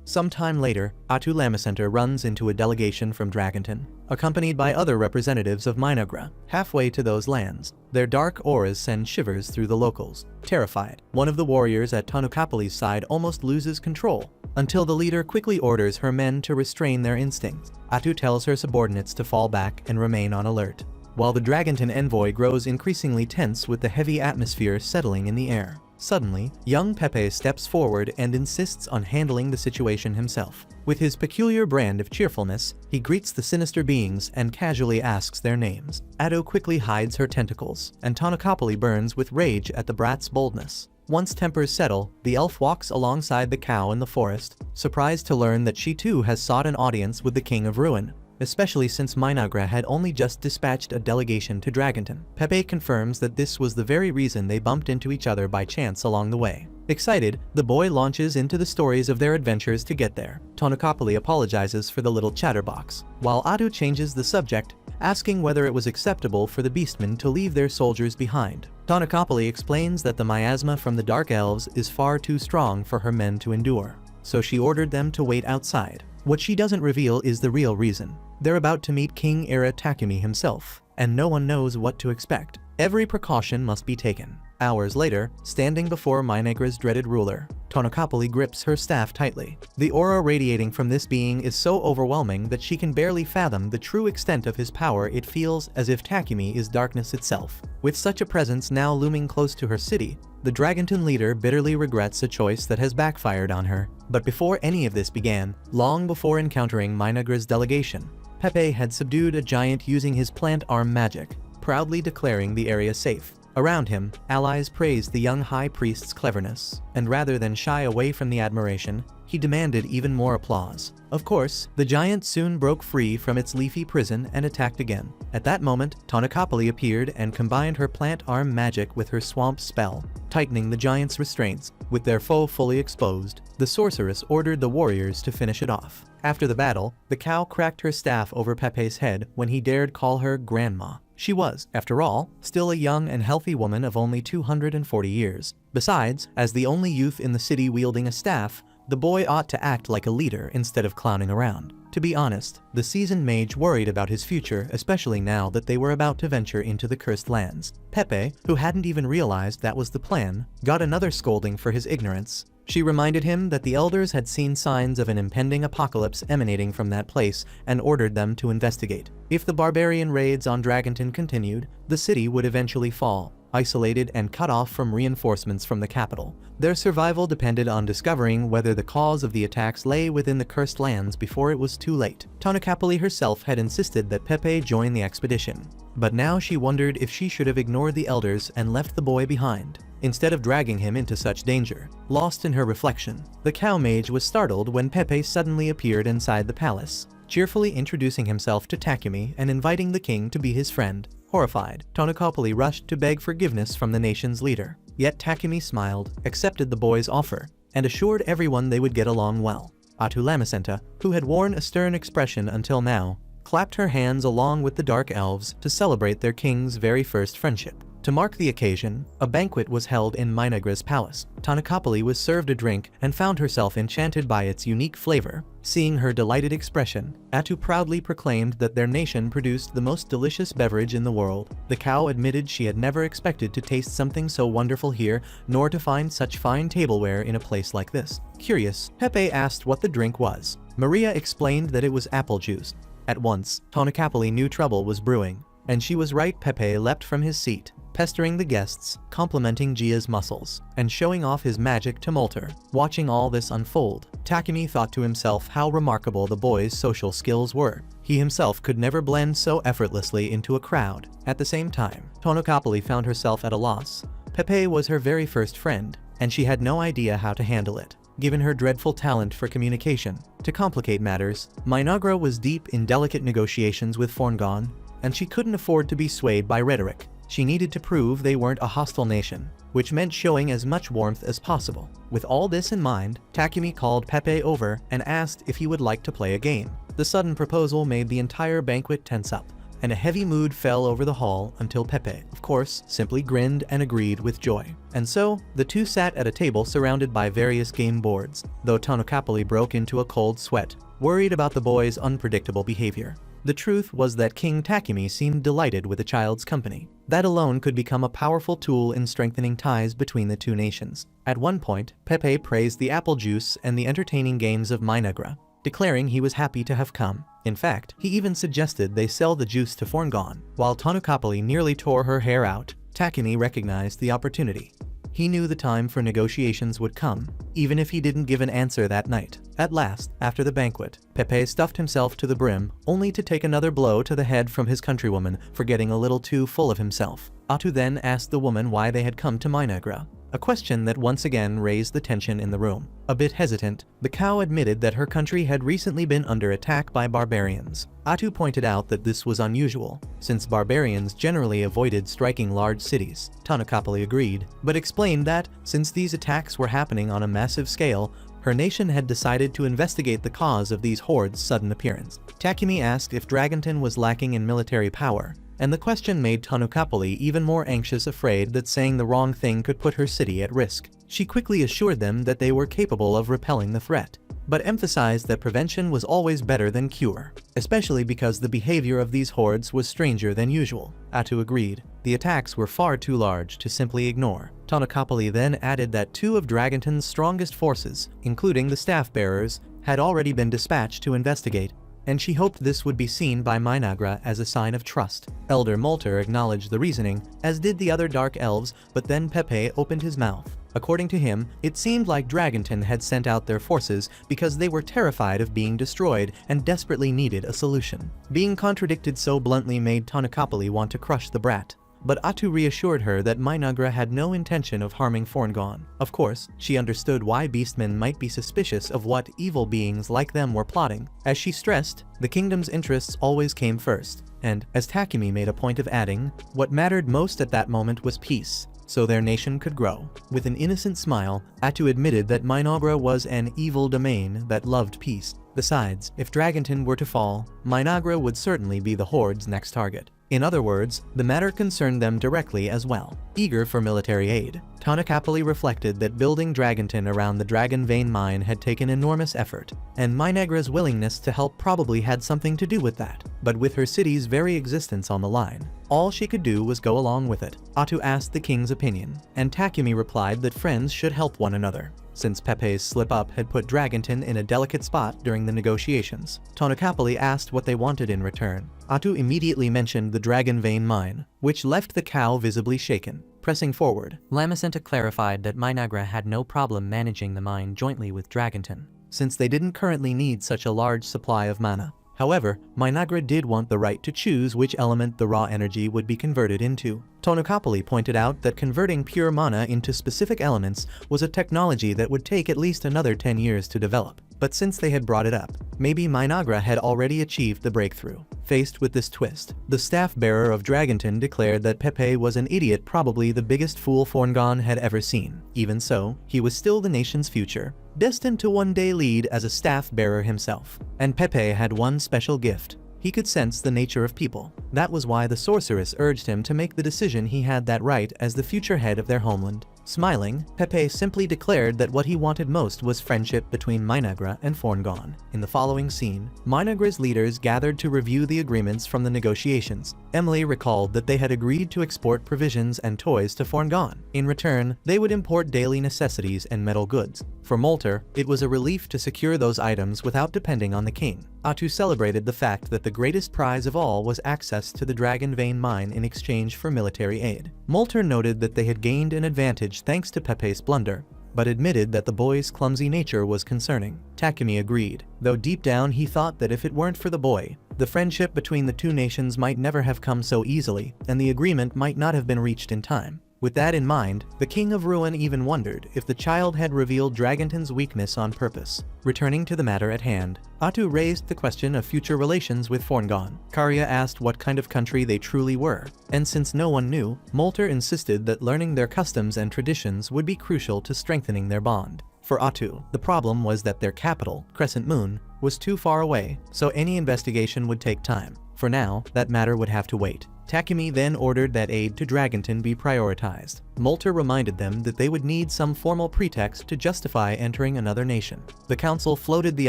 Sometime later, Atu Lamacenter runs into a delegation from Dragonton, accompanied by other representatives of Minagra. Halfway to those lands, their dark auras send shivers through the locals. Terrified, one of the warriors at Tanukapoli's side almost loses control, until the leader quickly orders her men to restrain their instincts. Atu tells her subordinates to fall back and remain on alert, while the Dragonton envoy grows increasingly tense with the heavy atmosphere settling in the air. Suddenly, young Pepe steps forward and insists on handling the situation himself. With his peculiar brand of cheerfulness, he greets the sinister beings and casually asks their names. Ado quickly hides her tentacles, and Tanakapoli burns with rage at the brat's boldness. Once tempers settle, the elf walks alongside the cow in the forest, surprised to learn that she too has sought an audience with the King of Ruin. especially since Minagra had only just dispatched a delegation to Dragonton. Pepe confirms that this was the very reason they bumped into each other by chance along the way. Excited, the boy launches into the stories of their adventures to get there. Tonokapali apologizes for the little chatterbox, while Atu changes the subject, asking whether it was acceptable for the beastmen to leave their soldiers behind. Tonokapali explains that the miasma from the Dark Elves is far too strong for her men to endure, so she ordered them to wait outside. What she doesn't reveal is the real reason. They're about to meet King Ira Takumi himself, and no one knows what to expect. Every precaution must be taken. Hours later, standing before Minagra's dreaded ruler, Tonokapali grips her staff tightly. The aura radiating from this being is so overwhelming that she can barely fathom the true extent of his power. It feels as if Takumi is darkness itself. With such a presence now looming close to her city, the Dragonton leader bitterly regrets a choice that has backfired on her. But before any of this began, long before encountering Minagra's delegation, Pepe had subdued a giant using his plant arm magic, proudly declaring the area safe. Around him, allies praised the young high priest's cleverness, and rather than shy away from the admiration, he demanded even more applause. Of course, the giant soon broke free from its leafy prison and attacked again. At that moment, Tonokapali appeared and combined her plant arm magic with her swamp spell, tightening the giant's restraints. With their foe fully exposed, the sorceress ordered the warriors to finish it off. After the battle, the cow cracked her staff over Pepe's head when he dared call her grandma. She was, after all, still a young and healthy woman of only 240 years. Besides, as the only youth in the city wielding a staff, the boy ought to act like a leader instead of clowning around. To be honest, the seasoned mage worried about his future, especially now that they were about to venture into the cursed lands. Pepe, who hadn't even realized that was the plan, got another scolding for his ignorance. She reminded him that the elders had seen signs of an impending apocalypse emanating from that place and ordered them to investigate. If the barbarian raids on Dragonton continued, the city would eventually fall, isolated and cut off from reinforcements from the capital. Their survival depended on discovering whether the cause of the attacks lay within the cursed lands before it was too late. Tonokapali herself had insisted that Pepe join the expedition, but now she wondered if she should have ignored the elders and left the boy behind, instead of dragging him into such danger. Lost in her reflection, the cow mage was startled when Pepe suddenly appeared inside the palace, cheerfully introducing himself to Takumi and inviting the king to be his friend. Horrified, Tonokapali rushed to beg forgiveness from the nation's leader. Yet Takumi smiled, accepted the boy's offer, and assured everyone they would get along well. Atu Lamacenta, who had worn a stern expression until now, clapped her hands along with the Dark Elves to celebrate their king's very first friendship. To mark the occasion, a banquet was held in Minagra's palace. Tonokapali was served a drink and found herself enchanted by its unique flavor. Seeing her delighted expression, Atu proudly proclaimed that their nation produced the most delicious beverage in the world. The cow admitted she had never expected to taste something so wonderful here, nor to find such fine tableware in a place like this. Curious, Pepe asked what the drink was. Maria explained that it was apple juice. At once, Tonokapali knew trouble was brewing. And she was right. Pepe leapt from his seat, pestering the guests, complimenting Gia's muscles, and showing off his magic to Molter. Watching all this unfold, Takumi thought to himself how remarkable the boy's social skills were. He himself could never blend so effortlessly into a crowd. At the same time, Tonokapali found herself at a loss. Pepe was her very first friend, and she had no idea how to handle it, given her dreadful talent for communication. To complicate matters, Minagra was deep in delicate negotiations with Forngon, and she couldn't afford to be swayed by rhetoric. She needed to prove they weren't a hostile nation, which meant showing as much warmth as possible. With all this in mind, Takumi called Pepe over and asked if he would like to play a game. The sudden proposal made the entire banquet tense up, and a heavy mood fell over the hall until Pepe, of course, simply grinned and agreed with joy. And so, the two sat at a table surrounded by various game boards, though Tonokapali broke into a cold sweat, worried about the boy's unpredictable behavior. The truth was that King Takumi seemed delighted with the child's company. That alone could become a powerful tool in strengthening ties between the two nations. At one point, Pepe praised the apple juice and the entertaining games of Minagra, declaring he was happy to have come. In fact, he even suggested they sell the juice to Forngon. While Tonokapali nearly tore her hair out, Takumi recognized the opportunity. He knew the time for negotiations would come, even if he didn't give an answer that night. At last, after the banquet, Pepe stuffed himself to the brim, only to take another blow to the head from his countrywoman for getting a little too full of himself. Atu then asked the woman why they had come to Minagra. a question that once again raised the tension in the room. A bit hesitant, the cow admitted that her country had recently been under attack by barbarians. Atu pointed out that this was unusual, since barbarians generally avoided striking large cities. Tanakapali agreed, but explained that, since these attacks were happening on a massive scale, her nation had decided to investigate the cause of these hordes' sudden appearance. Takumi asked if Dragonton was lacking in military power, and the question made Tanukapali even more anxious, afraid that saying the wrong thing could put her city at risk. She quickly assured them that they were capable of repelling the threat, but emphasized that prevention was always better than cure, especially because the behavior of these hordes was stranger than usual. Atu agreed. The attacks were far too large to simply ignore. Tanukapali then added that 2 of Dragonton's strongest forces, including the staff bearers, had already been dispatched to investigate, and she hoped this would be seen by Minagra as a sign of trust. Elder Molter acknowledged the reasoning, as did the other dark elves, but then Pepe opened his mouth. According to him, it seemed like Dragonton had sent out their forces because they were terrified of being destroyed and desperately needed a solution. Being contradicted so bluntly made Tanukapali want to crush the brat, but Atu reassured her that Minagra had no intention of harming Forngon. Of course, she understood why beastmen might be suspicious of what evil beings like them were plotting. As she stressed, the kingdom's interests always came first, and, as Takumi made a point of adding, what mattered most at that moment was peace, so their nation could grow. With an innocent smile, Atu admitted that Minagra was an evil domain that loved peace. Besides, if Dragonton were to fall, Minagra would certainly be the horde's next target. In other words, the matter concerned them directly as well. Eager for military aid, Tanakapali reflected that building Dragonton around the Dragon Vein mine had taken enormous effort, and Minagra's willingness to help probably had something to do with that. But with her city's very existence on the line, all she could do was go along with it. Atu asked the king's opinion, and Takumi replied that friends should help one another, since Pepe's slip-up had put Dragonton in a delicate spot during the negotiations. Tanakapali asked what they wanted in return. Atu immediately mentioned the Dragon Vein mine, which left the cow visibly shaken. Pressing forward, Lamacenta clarified that Minagra had no problem managing the mine jointly with Dragonton, since they didn't currently need such a large supply of mana. However, Minagra did want the right to choose which element the raw energy would be converted into. Tanukapali pointed out that converting pure mana into specific elements was a technology that would take at least another 10 years to develop. But since they had brought it up, maybe Minagra had already achieved the breakthrough. Faced with this twist, the staff-bearer of Dragonton declared that Pepe was an idiot, probably the biggest fool Forngon had ever seen. Even so, he was still the nation's future, destined to one day lead as a staff-bearer himself. And Pepe had one special gift. He could sense the nature of people. That was why the sorceress urged him to make the decision. He had that right as the future head of their homeland. Smiling, Pepe simply declared that what he wanted most was friendship between Minagra and Forngon. In the following scene, Minagra's leaders gathered to review the agreements from the negotiations. Emily recalled that they had agreed to export provisions and toys to Forngon. In return, they would import daily necessities and metal goods. For Molter, it was a relief to secure those items without depending on the king. Atu celebrated the fact that the greatest prize of all was access to the Dragon Vein mine in exchange for military aid. Molter noted that they had gained an advantage thanks to Pepe's blunder, but admitted that the boy's clumsy nature was concerning. Takumi agreed, though deep down he thought that if it weren't for the boy, the friendship between the two nations might never have come so easily, and the agreement might not have been reached in time. With that in mind, the King of Ruin even wondered if the child had revealed Dragonton's weakness on purpose. Returning to the matter at hand, Atu raised the question of future relations with Forngon. Karya asked what kind of country they truly were, and since no one knew, Molter insisted that learning their customs and traditions would be crucial to strengthening their bond. For Atu, the problem was that their capital, Crescent Moon, was too far away, so any investigation would take time. For now, that matter would have to wait. Takumi then ordered that aid to Dragonton be prioritized. Molter reminded them that they would need some formal pretext to justify entering another nation. The council floated the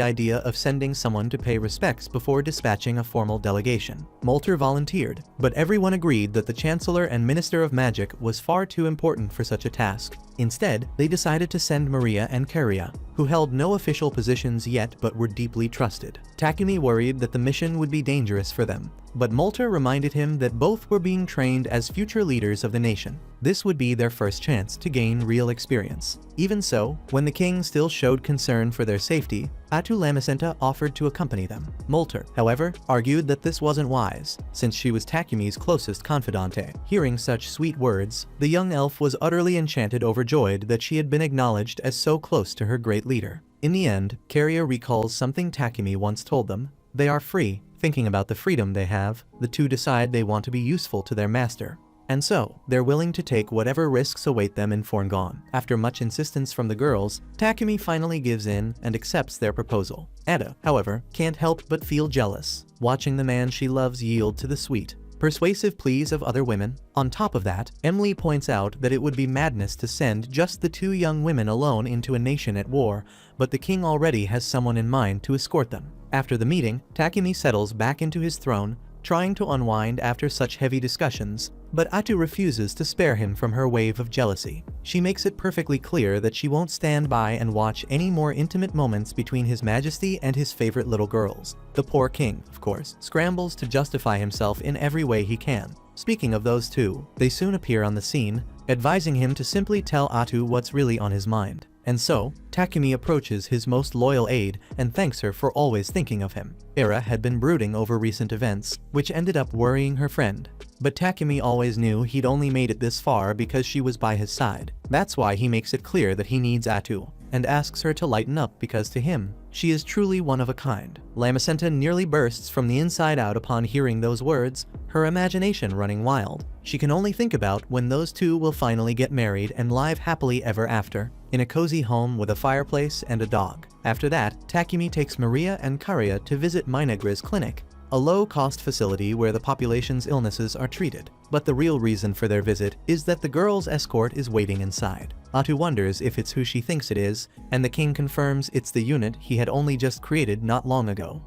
idea of sending someone to pay respects before dispatching a formal delegation. Molter volunteered, but everyone agreed that the Chancellor and Minister of Magic was far too important for such a task. Instead, they decided to send Maria and Karya, who held no official positions yet but were deeply trusted. Takumi worried that the mission would be dangerous for them, but Molter reminded him that both were being trained as future leaders of the nation. This would be their first chance to gain real experience. Even so, when the king still showed concern for their safety, Atu Lamacenta offered to accompany them. Molter, however, argued that this wasn't wise, since she was Takumi's closest confidante. Hearing such sweet words, the young elf was utterly enchanted, overjoyed that she had been acknowledged as so close to her great leader. In the end, Carrier recalls something Takumi once told them: they are free. Thinking about the freedom they have, the two decide they want to be useful to their master. And so, they're willing to take whatever risks await them in Forngone. After much insistence from the girls, Takumi finally gives in and accepts their proposal. Ada, however, can't help but feel jealous, watching the man she loves yield to the sweet, persuasive pleas of other women. On top of that, Emily points out that it would be madness to send just the two young women alone into a nation at war, but the king already has someone in mind to escort them. After the meeting, Takumi settles back into his throne, trying to unwind after such heavy discussions, but Atu refuses to spare him from her wave of jealousy. She makes it perfectly clear that she won't stand by and watch any more intimate moments between His Majesty and his favorite little girls. The poor king, of course, scrambles to justify himself in every way he can. Speaking of those two, they soon appear on the scene, advising him to simply tell Atu what's really on his mind. And so, Takumi approaches his most loyal aide and thanks her for always thinking of him. Era had been brooding over recent events, which ended up worrying her friend. But Takumi always knew he'd only made it this far because she was by his side. That's why he makes it clear that he needs Atu, and asks her to lighten up because to him, she is truly one of a kind. Lamacenta nearly bursts from the inside out upon hearing those words, her imagination running wild. She can only think about when those two will finally get married and live happily ever after, in a cozy home with a fireplace and a dog. After that, Takumi takes Maria and Karia to visit Minagra's clinic, a low-cost facility where the population's illnesses are treated. But the real reason for their visit is that the girl's escort is waiting inside. Atu wonders if it's who she thinks it is, and the king confirms it's the unit he had only just created not long ago.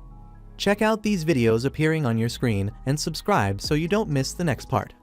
Check out these videos appearing on your screen and subscribe so you don't miss the next part.